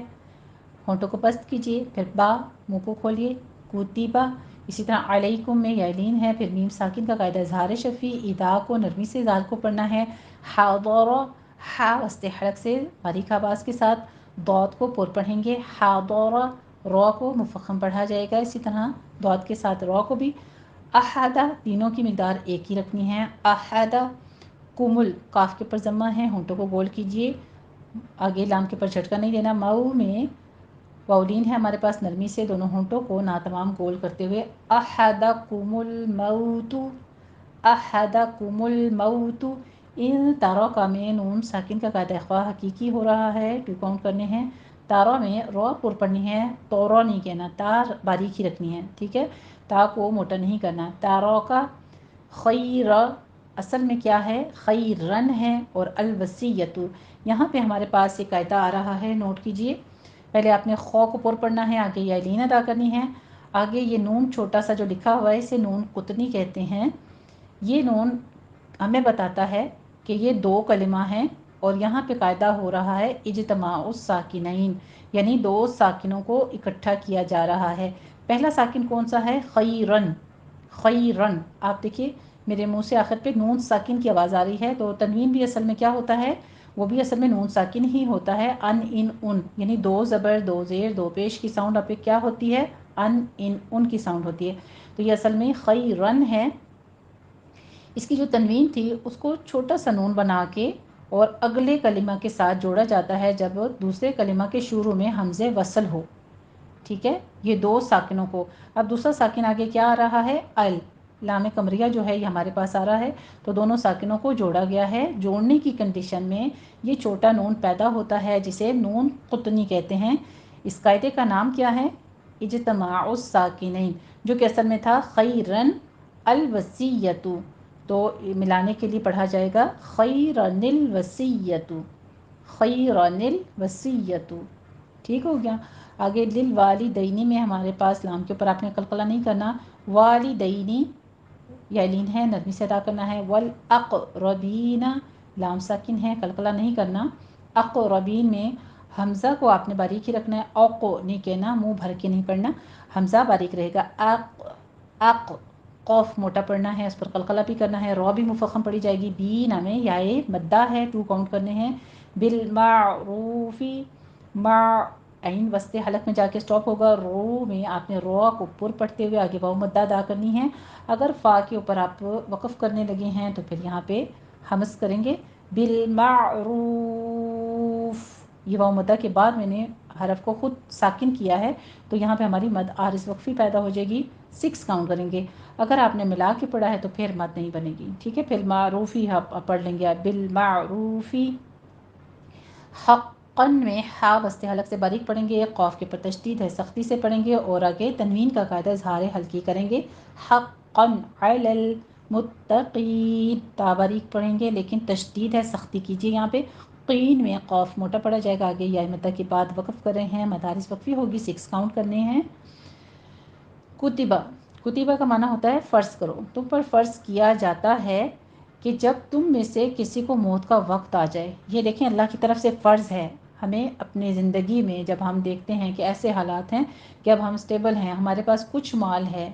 Speaker 4: ہونٹوں کو پست کیجیے، پھر با منہ کو کھولیے. کتبہ. اسی طرح علیکم میں یالین ہے، پھر میم ساکن کا قاعدہ اظہار شفی. ادا کو نرمی سے زال کو پڑھنا ہے. حاضر ہا وسط حلق سے باریک آواز کے ساتھ، ضاد کو پر پڑھیں گے. حاضر را کو مفخم پڑھا جائے گا، اسی طرح ضاد کے ساتھ را کو بھی. احدہ تینوں کی مقدار ایک ہی رکھنی ہے. احدہ کمل کاف کے پر ضمہ ہے، ہونٹوں کو گول کیجیے، آگے لام کے پر جھٹکا نہیں دینا. مئو میں واؤلین ہے ہمارے پاس، نرمی سے دونوں ہونٹوں کو ناتمام گول کرتے ہوئے احدکم الموت، احدکم الموت. ان ترک میں نون ساکن کا قاعدہ اخفا حقیقی ہو رہا ہے، 2 کاؤنٹ کرنے ہیں. تارا میں را پر پڑھنی ہے، تورا نہیں کہنا، تار باریک ہی رکھنی ہے. ٹھیک ہے، تا کو موٹا نہیں کرنا. تارا کا خیر اصل میں کیا ہے؟ خیرن ہے. اور الوصیۃ یہاں پہ ہمارے پاس ایک قاعدہ آ رہا ہے، نوٹ کیجئے. پہلے آپ نے خو کو پر پڑھنا ہے، آگے یا لین ادا کرنی ہے. آگے یہ نون چھوٹا سا جو لکھا ہوا ہے اسے نون قطنی کہتے ہیں. یہ نون ہمیں بتاتا ہے کہ یہ 2 کلمہ ہیں، اور یہاں پہ قاعدہ ہو رہا ہے اجتماع الساکنین، یعنی دو ساکنوں کو اکٹھا کیا جا رہا ہے۔ پہلا ساکن کون سا ہے؟ خیرن، خیرن۔ آپ دیکھیے میرے منہ سے آخر پہ نون ساکن کی آواز آ رہی ہے، تو تنوین بھی اصل میں کیا ہوتا ہے؟ وہ بھی اصل میں نون ساکن ہی ہوتا ہے، ان ان ان، یعنی دو زبر دو زیر دو پیش کی ساؤنڈ آپ پہ کیا ہوتی ہے؟ ان ان کی ساؤنڈ ہوتی ہے۔ تو یہ اصل میں خیرن ہے۔ اس کی جو تنوین تھی اس کو چھوٹا سا نون بنا کے اور اگلے کلمہ کے ساتھ جوڑا جاتا ہے جب دوسرے کلمہ کے شروع میں حمزے وصل ہو، ٹھیک ہے؟ یہ دو ساکنوں کو۔ اب دوسرا ساکن آگے کیا آ رہا ہے؟ ال، لام قمریہ جو ہے یہ ہمارے پاس آ رہا ہے، تو دونوں ساکنوں کو جوڑا گیا ہے۔ جوڑنے کی کنڈیشن میں یہ چھوٹا نون پیدا ہوتا ہے جسے نون قطنی کہتے ہیں۔ اس قاعدے کا نام کیا ہے؟ اجتماع الساکنین، جو کہ اصل میں تھا خیرن الوصیۃ، تو ملانے کے لیے پڑھا جائے گا خیرن الوصیۃ، خیرن الوصیۃ، ٹھیک ہو گیا؟ آگے للوالدین میں ہمارے پاس لام کے اوپر آپ نے قلقلہ نہیں کرنا، والدین یا لین ہے، نرمی سے ادا کرنا ہے، والاقربین لام ساکن ہے، قلقلہ نہیں کرنا۔ اقربین میں حمزہ کو آپ نے باریک ہی رکھنا ہے، اوقو نہیں کہنا، منہ بھر کے نہیں پڑھنا، حمزہ باریک رہے گا۔ اق قوف موٹا پڑھنا ہے، اس پر قلقلہ بھی کرنا ہے، رو بھی مفخم پڑھی جائے گی، بین میں یائے مدہ ہے، 2 کاؤنٹ کرنے ہیں۔ بالمعروفی، مع عین وسط حلق میں جا کے سٹاپ ہوگا، رو میں آپ نے رو کو پر پڑھتے ہوئے آگے واو مدہ ادا کرنی ہے۔ اگر فا کے اوپر آپ وقف کرنے لگے ہیں تو پھر یہاں پہ ہمس کریں گے بالمعروف، یہ واو مدہ کے بعد میں نے حرف کو خود ساکن کیا ہے، تو یہاں پہ ہماری مد عارض وقفی پیدا ہو جائے گی، 6 کاؤنٹ کریں گے۔ اگر آپ نے ملا کے پڑھا ہے تو پھر مد نہیں بنے گی، ٹھیک ہے؟ پھر معروفی آپ پڑھ لیں گے، بالمعروفی۔ حقاً میں ہا وسط حلق سے باریک پڑھیں گے، قاف کے پر تشدید ہے سختی سے پڑھیں گے، اور آگے تنوین کا قاعدہ اظہار ہلکی کریں گے، حقاً علی المتقین، تا باریک پڑھیں گے لیکن تشدید ہے سختی کیجیے یہاں پہ۔ قین میں قاف موٹا پڑا جائے گا، آگے یا مدہ کے بعد وقف کر رہے ہیں، مدارس وقفی ہوگی، 6 کاؤنٹ کرنے ہیں۔ کتبہ، کتبہ کا معنی ہوتا ہے فرض کرو، تم پر فرض کیا جاتا ہے کہ جب تم میں سے کسی کو موت کا وقت آ جائے۔ یہ دیکھیں اللہ کی طرف سے فرض ہے ہمیں اپنی زندگی میں، جب ہم دیکھتے ہیں کہ ایسے حالات ہیں کہ اب ہم سٹیبل ہیں، ہمارے پاس کچھ مال ہے۔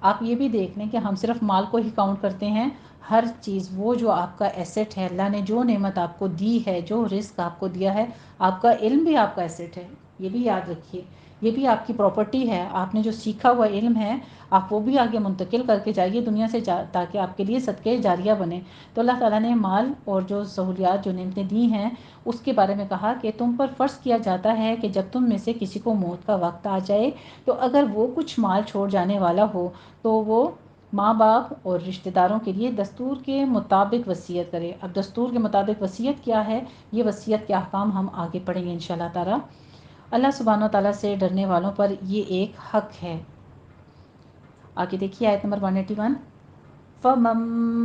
Speaker 4: آپ یہ بھی دیکھ لیں کہ ہم صرف مال کو ہی کاؤنٹ کرتے ہیں، ہر چیز وہ جو آپ کا ایسٹ ہے، اللہ نے جو نعمت آپ کو دی ہے، جو رزق آپ کو دیا ہے، آپ کا علم بھی آپ کا ایسٹ ہے، یہ بھی یاد رکھیے، یہ بھی آپ کی پراپرٹی ہے۔ آپ نے جو سیکھا ہوا علم ہے آپ وہ بھی آگے منتقل کر کے جائیے دنیا سے، تاکہ آپ کے لیے صدقے جاریہ بنے۔ تو اللہ تعالیٰ نے مال اور جو سہولیات جو نعمتیں دی ہیں اس کے بارے میں کہا کہ تم پر فرض کیا جاتا ہے کہ جب تم میں سے کسی کو موت کا وقت آ جائے تو اگر وہ کچھ مال چھوڑ جانے والا ہو تو وہ ماں باپ اور رشتہ داروں کے لیے دستور کے مطابق وصیت کرے۔ اب دستور کے مطابق وصیت کیا ہے، یہ وصیت کے احکام ہم آگے پڑھیں گے انشاءاللہ تعالیٰ۔ اللہ سبحانہ و تعالیٰ سے ڈرنے والوں پر یہ ایک حق ہے۔ آگے دیکھیے آیت نمبر 181، فَمَن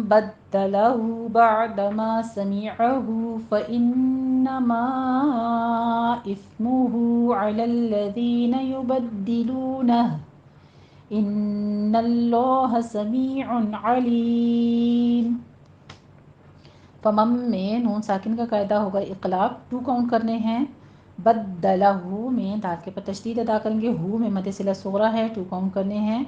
Speaker 4: بَدَّلَهُ بَعْدَمَا سَمِعَهُ فَإِنَّمَا إِثْمُهُ عَلَى الَّذِينَ يُبَدِّلُونَهُ إِنَّ اللَّهَ سَمِيعٌ عَلِيمٌ۔ فمم میں نون ساکن کا قاعدہ ہوگا اقلاب، 2 کاؤنٹ کرنے ہیں۔ بدلہ میں دال کے پر تشدید ادا کریں گے، ہو میں مد صلہ صغرا ہے، 2 کاؤنٹ کرنے ہیں۔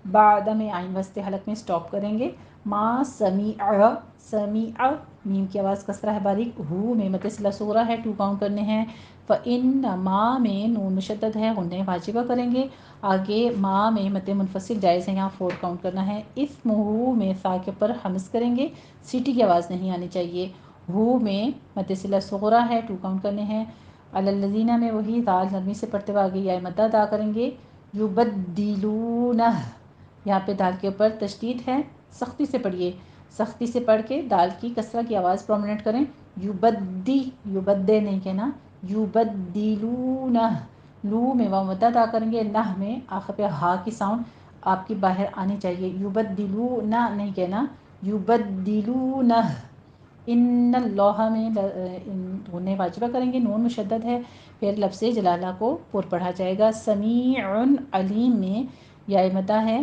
Speaker 4: بعد میں عین وسط حلق میں سٹاپ کریں گے۔ ما سمیع، سمیع میم کی آواز کسرہ ہے باریک، ہو میں مد صلہ صغرا ہے، 2 کاؤنٹ کرنے ہیں۔ فإنما میں نون مشدد ہے، غنہ واجبہ کریں گے، آگے ما میں مد منفصل جائز ہے، یہاں 4 کاؤنٹ کرنا ہے۔ اسمہ میں فا کے پر حمز کریں گے، سیٹی کی آواز نہیں آنی چاہیے۔ ہو میں مد صلہ صغرا ہے، 2 کاؤنٹ کرنے ہیں۔ علی الذین میں وہی دال نرمی سے پڑھتے ہوئے آگے یا مدہ ادا کریں گے۔ یبدلونہ، یہاں پہ دال کے اوپر تشدید ہے، سختی سے پڑھیے، سختی سے پڑھ کے دال کی کسرہ کی آواز پرومننٹ کریں۔ یبدی، یبدے نہیں کہنا، یبدلونہ، لو میں واو مدہ ادا کریں گے، نہ میں آخر پہ ہا کی ساؤنڈ آپ کی باہر آنی چاہیے، یبدلونہ نہیں کہنا، یبدلونہ۔ ان اللہ میں غنہ واجبہ کریں گے، نون مشدد ہے، پھر لفظ جلالہ کو پر پڑھا جائے گا۔ سمیع علیم میں یا مدہ ہے،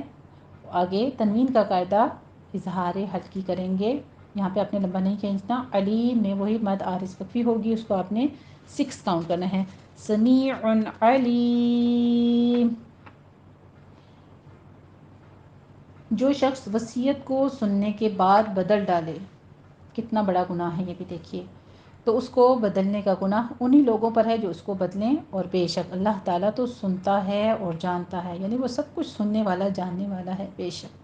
Speaker 4: آگے تنوین کا قاعدہ اظہار ہلکی کریں گے، یہاں پہ آپ نے لمبا نہیں کھینچنا. علیم میں وہی مد عارض وقفی ہوگی، اس کو آپ نے 6 کاؤنٹ کرنا ہے. سمیع علیم. جو شخص وصیت کو سننے کے بعد بدل ڈالے، کتنا بڑا گناہ ہے یہ بھی دیکھیے. تو اس کو بدلنے کا گناہ انہی لوگوں پر ہے جو اس کو بدلیں، اور بے شک اللہ تعالیٰ تو سنتا ہے اور جانتا ہے، یعنی وہ سب کچھ سننے والا جاننے والا ہے بے شک.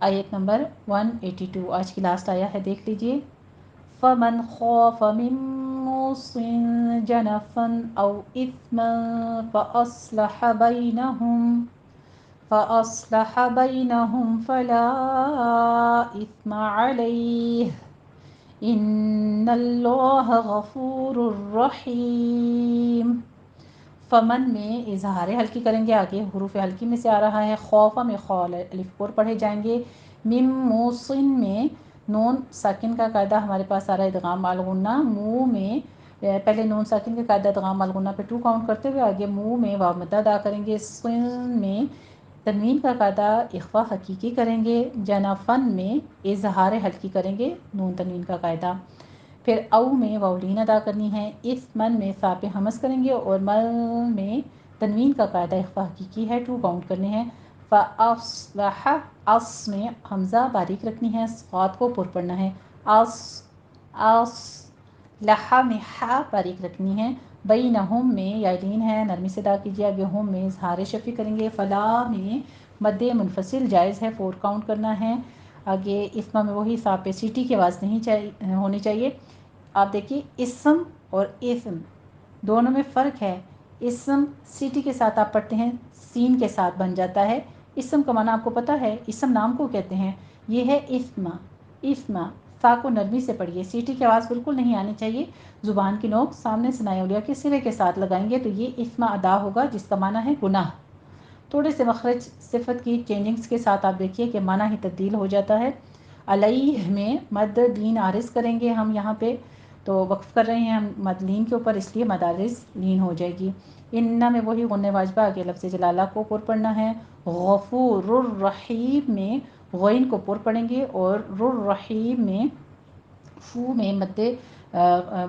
Speaker 4: آیت نمبر 182 آج کی لاسٹ آیا ہے، دیکھ لیجئے. فَمَنْ خَافَ مِن مُّوصٍ جَنَفًا أَوْ إِثْمًا فَأَصْلَحَ بَيْنَهُمْ فَلَا إِثْمَ عَلَيْهِ إِنَّ اللَّهَ غَفُورٌ رَّحِيمٌ. فمن میں اظہار حلقی کریں گے، آگے حروف حلقی میں سے آ رہا ہے. خوف میں خول الف پر پڑھے جائیں گے. مم موصن میں نون ساکن کا قاعدہ ہمارے پاس آ رہا ہے ادغام الغنہ. منہ میں پہلے نون ساکن کا قاعدہ ادغام الغنہ پہ 2 کاؤنٹ کرتے ہوئے آگے منہ میں واو مدہ ادا کریں گے. صن میں تنوین کا قاعدہ اخفا حقیقی کریں گے. جنفن میں اظہار حلقی کریں گے، نون تنوین کا قاعدہ. پھر او میں واولین ادا کرنی ہے. اثمن میں فا پہ حمز کریں گے، اور مل میں تنوین کا قاعدہ اخفا حقیقی ہے، 2 کاؤنٹ کرنے ہیں. فاصلح اس میں حمزہ باریک رکھنی ہے، صاد کو پر پڑھنا ہے. اس لحا میں حا باریک رکھنی ہے. بینہم میں یالین ہے، نرمی سے ادا کیجیے. آگے ہم میں اظہار شفی کریں گے. فلا میں مد منفصل جائز ہے، 4 کاؤنٹ کرنا ہے. آگے اسما میں وہی صاف پہ سیٹی کی آواز نہیں ہونی چاہیے. آپ دیکھیے اسم اور اسم دونوں میں فرق ہے. اسم سیٹی کے ساتھ آپ پڑھتے ہیں، سین کے ساتھ بن جاتا ہے. اسم کا معنی آپ کو پتہ ہے، اسم نام کو کہتے ہیں. یہ ہے اسما. اسما فا کو نرمی سے پڑھیے، سیٹی کی آواز بالکل نہیں آنی چاہیے. زبان کی نوک سامنے ثناء اولیاء کے سرے کے ساتھ لگائیں گے تو یہ اسما ادا ہوگا، جس کا معنی ہے گناہ. تھوڑے سے مخرج صفت کی چینجنگز کے ساتھ آپ دیکھیے کہ معنی ہی تبدیل ہو جاتا ہے. علیہ میں مد لین عارض کریں گے ہم یہاں پہ، تو وقف کر رہے ہیں ہم مد لین کے اوپر، اس لیے مد عارض لین ہو جائے گی. انّا میں وہی غنہ واجبہ آگے لفظ جلالہ کو پر پڑھنا ہے. غفور الرحیم میں غین کو پر پڑھیں گے، اور الرحیم میں فو میں مد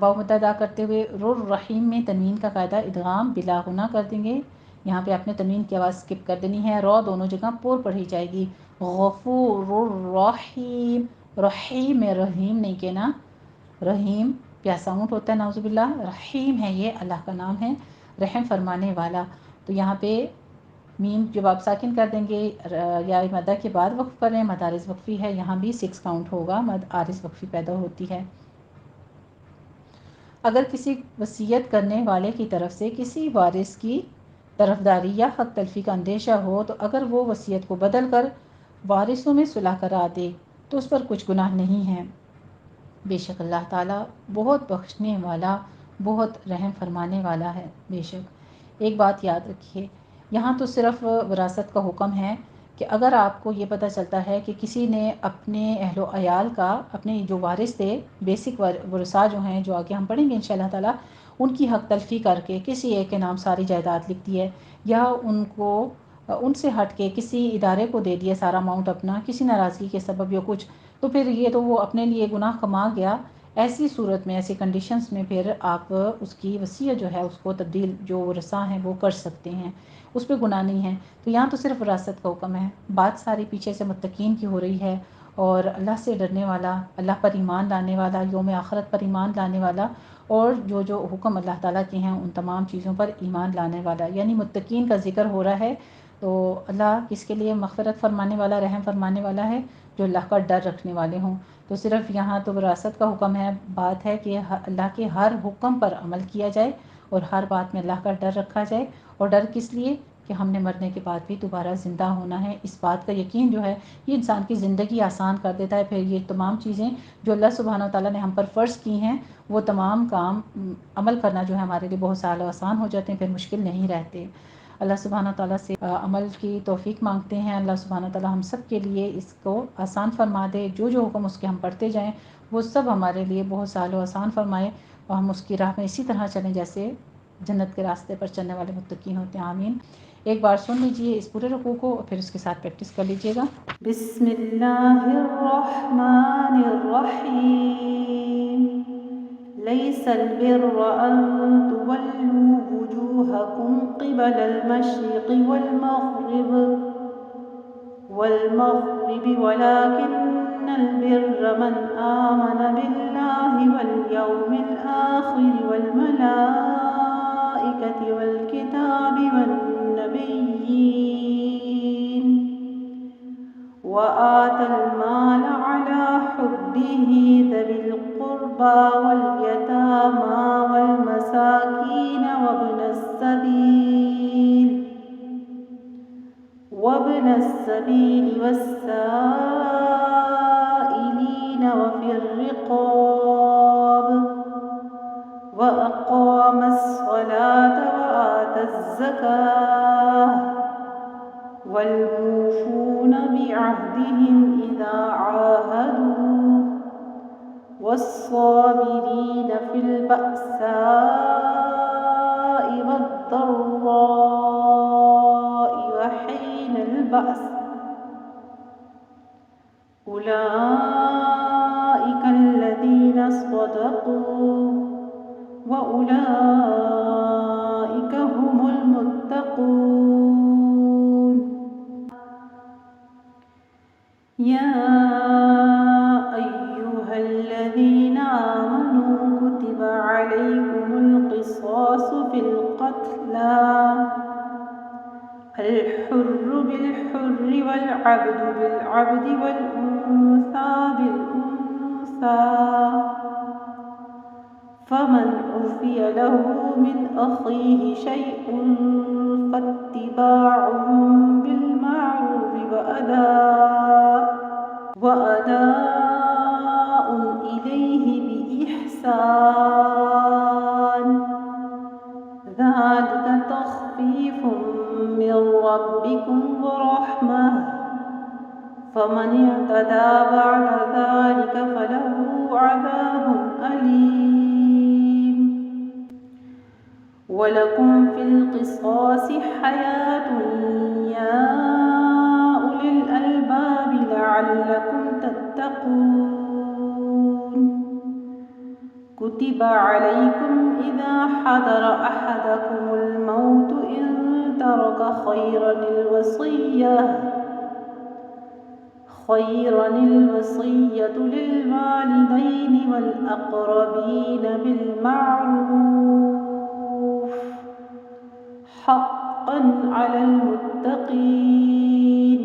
Speaker 4: واو مد ادا کرتے ہوئے الرحیم میں تنوین کا قاعدہ ادغام بلا غنہ کر دیں گے. یہاں پہ آپ نے تنوین کی آواز اسکپ کر دینی ہے. رو دونوں جگہ پر پڑھی جائے گی. غفور الرحیم. رحیم میں رحیم نہیں کہنا، رحیم پیاسا اونٹ ہوتا ہے نعوذ باللہ. رحیم ہے، یہ اللہ کا نام ہے، رحم فرمانے والا. تو یہاں پہ میم جب آپ ساکن کر دیں گے یا مدہ کے بعد وقف کر رہے ہیں، مد عارض وقفی ہے، یہاں بھی 6 کاؤنٹ ہوگا، مد عارض وقفی پیدا ہوتی ہے. اگر کسی وصیت کرنے والے کی طرف سے کسی وارث کی طرفداری یا حق تلفی کا اندیشہ ہو، تو اگر وہ وصیت کو بدل کر وارثوں میں صلح کرا دے تو اس پر کچھ گناہ نہیں ہے. بے شک اللہ تعالیٰ بہت بخشنے والا، بہت رحم فرمانے والا ہے. بے شک ایک بات یاد رکھیے، یہاں تو صرف وراثت کا حکم ہے کہ اگر آپ کو یہ پتہ چلتا ہے کہ کسی نے اپنے اہل و عیال کا، اپنے جو وارث تھے، بیسک ورثاء جو ہیں، جو آگے ہم پڑھیں گے انشاءاللہ تعالیٰ، ان کی حق تلفی کر کے کسی ایک کے نام ساری جائیداد لکھ دی ہے، یا ان سے ہٹ کے کسی ادارے کو دے دیا سارا اماؤنٹ اپنا، کسی ناراضگی کے سبب یا کچھ، تو پھر یہ تو وہ اپنے لیے گناہ کما گیا. ایسی صورت میں، ایسی کنڈیشنز میں پھر آپ اس کی وصیت جو ہے اس کو تبدیل، جو ورثاء ہیں وہ کر سکتے ہیں، اس پہ گناہ نہیں ہے. تو یہاں تو صرف وراثت کا حکم ہے. بات ساری پیچھے سے متقین کی ہو رہی ہے، اور اللہ سے ڈرنے والا، اللہ پر ایمان لانے والا، یوم آخرت پر ایمان لانے والا، اور جو حکم اللہ تعالیٰ کے ہیں ان تمام چیزوں پر ایمان لانے والا، یعنی متقین کا ذکر ہو رہا ہے. تو اللہ کس کے لیے مغفرت فرمانے والا، رحم فرمانے والا ہے؟ جو اللہ کا ڈر رکھنے والے ہوں. تو صرف یہاں تو وراثت کا حکم ہے. بات ہے کہ اللہ کے ہر حکم پر عمل کیا جائے، اور ہر بات میں اللہ کا ڈر رکھا جائے. اور ڈر کس لیے؟ کہ ہم نے مرنے کے بعد بھی دوبارہ زندہ ہونا ہے. اس بات کا یقین جو ہے یہ انسان کی زندگی آسان کر دیتا ہے. پھر یہ تمام چیزیں جو اللہ سبحانہ و تعالیٰ نے ہم پر فرض کی ہیں، وہ تمام کام عمل کرنا جو ہے ہمارے لیے بہت سہل و آسان ہو جاتے ہیں، پھر مشکل نہیں رہتے. اللہ سبحانہ تعالیٰ سے عمل کی توفیق مانگتے ہیں. اللہ سبحانہ تعالیٰ ہم سب کے لیے اس کو آسان فرما دے. جو حکم اس کے ہم پڑھتے جائیں وہ سب ہمارے لیے بہت سہل و آسان فرمائے، اور ہم اس کی راہ میں اسی طرح چلیں جیسے جنت کے راستے پر چلنے والے متقین ہوتے ہیں، آمین۔ ایک بار سن لیجئے اس پورے رکوع کو اور پھر اس کے ساتھ پریکٹس کر لیجئے گا۔ بسم اللہ الرحمن الرحیم، لیس البر ان تولوا وجوہکم قبل المشرق والمغرب ولكن البر من آمن بالله واليوم الآخر والملائكة والكتاب والنبيين وآتى المال على حبه ذوي القربى واليتامى والمساكين وابن السبيل والسائلين وفي الرقاب وأقام الصلاة وآتى الزكاة والموفون بعهدهم إذا عاهدوا والصابرين في البأساء والضراء وحين البأس أولئك الذين صدقوا وأولئك هم المتقون يا أيها الذين آمنوا كتب عليكم القصاص في القتلى الحر بالحر والعبد بالعبد والأنثى بالأنثى فمن عفي له من أخيه شيء فاتباع بالمعروف وأداء إليه بإحسان ذلك تخفيف من ربكم ورحمة فمن اعتدى بعد ذلك فله عذاب أليم ولكم في القصاص حياة يا أولي الألباب لعلكم تتقون كتب عليكم إذا حضر أحدكم الموت إن ترك خيرا الوصية للوالدين والأقربين بالمعروف حقا على المتقين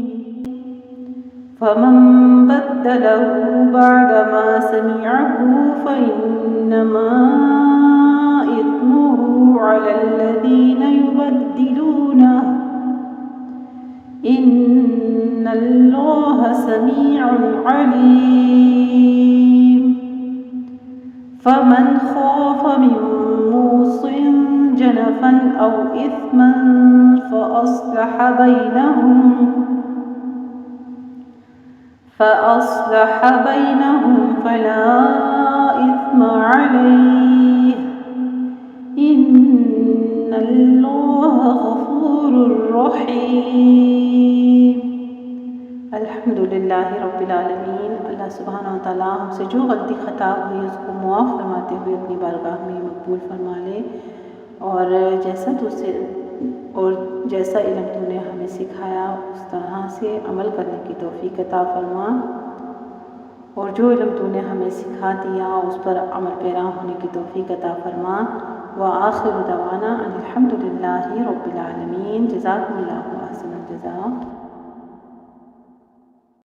Speaker 4: فمن بدله بعدما سمعه فإنما إثمه على الذين يبدلونه إن الله سميع عليم فمن خاف من موص جنفا أو إثما فأصلح بينهم فلا إثم عليه إن الله غفور رحيم۔ الحمدللہ رب العالمین۔ اللہ سبحانہ وتعالیٰ ہم سے جو غلطی خطا ہوئی اس کو معاف فرماتے ہوئے اپنی بارگاہ میں مقبول فرما لے، اور جیسا علم تو نے ہمیں سکھایا اس طرح سے عمل کرنے کی توفیق عطا فرما، اور جو علم تو نے ہمیں سکھا دیا اس پر عمل پیرا ہونے کی توفیق عطا فرما۔ وآخر دعوانا ان الحمدللہ رب العالمین۔ جزاکم اللہ احسن الجزاء۔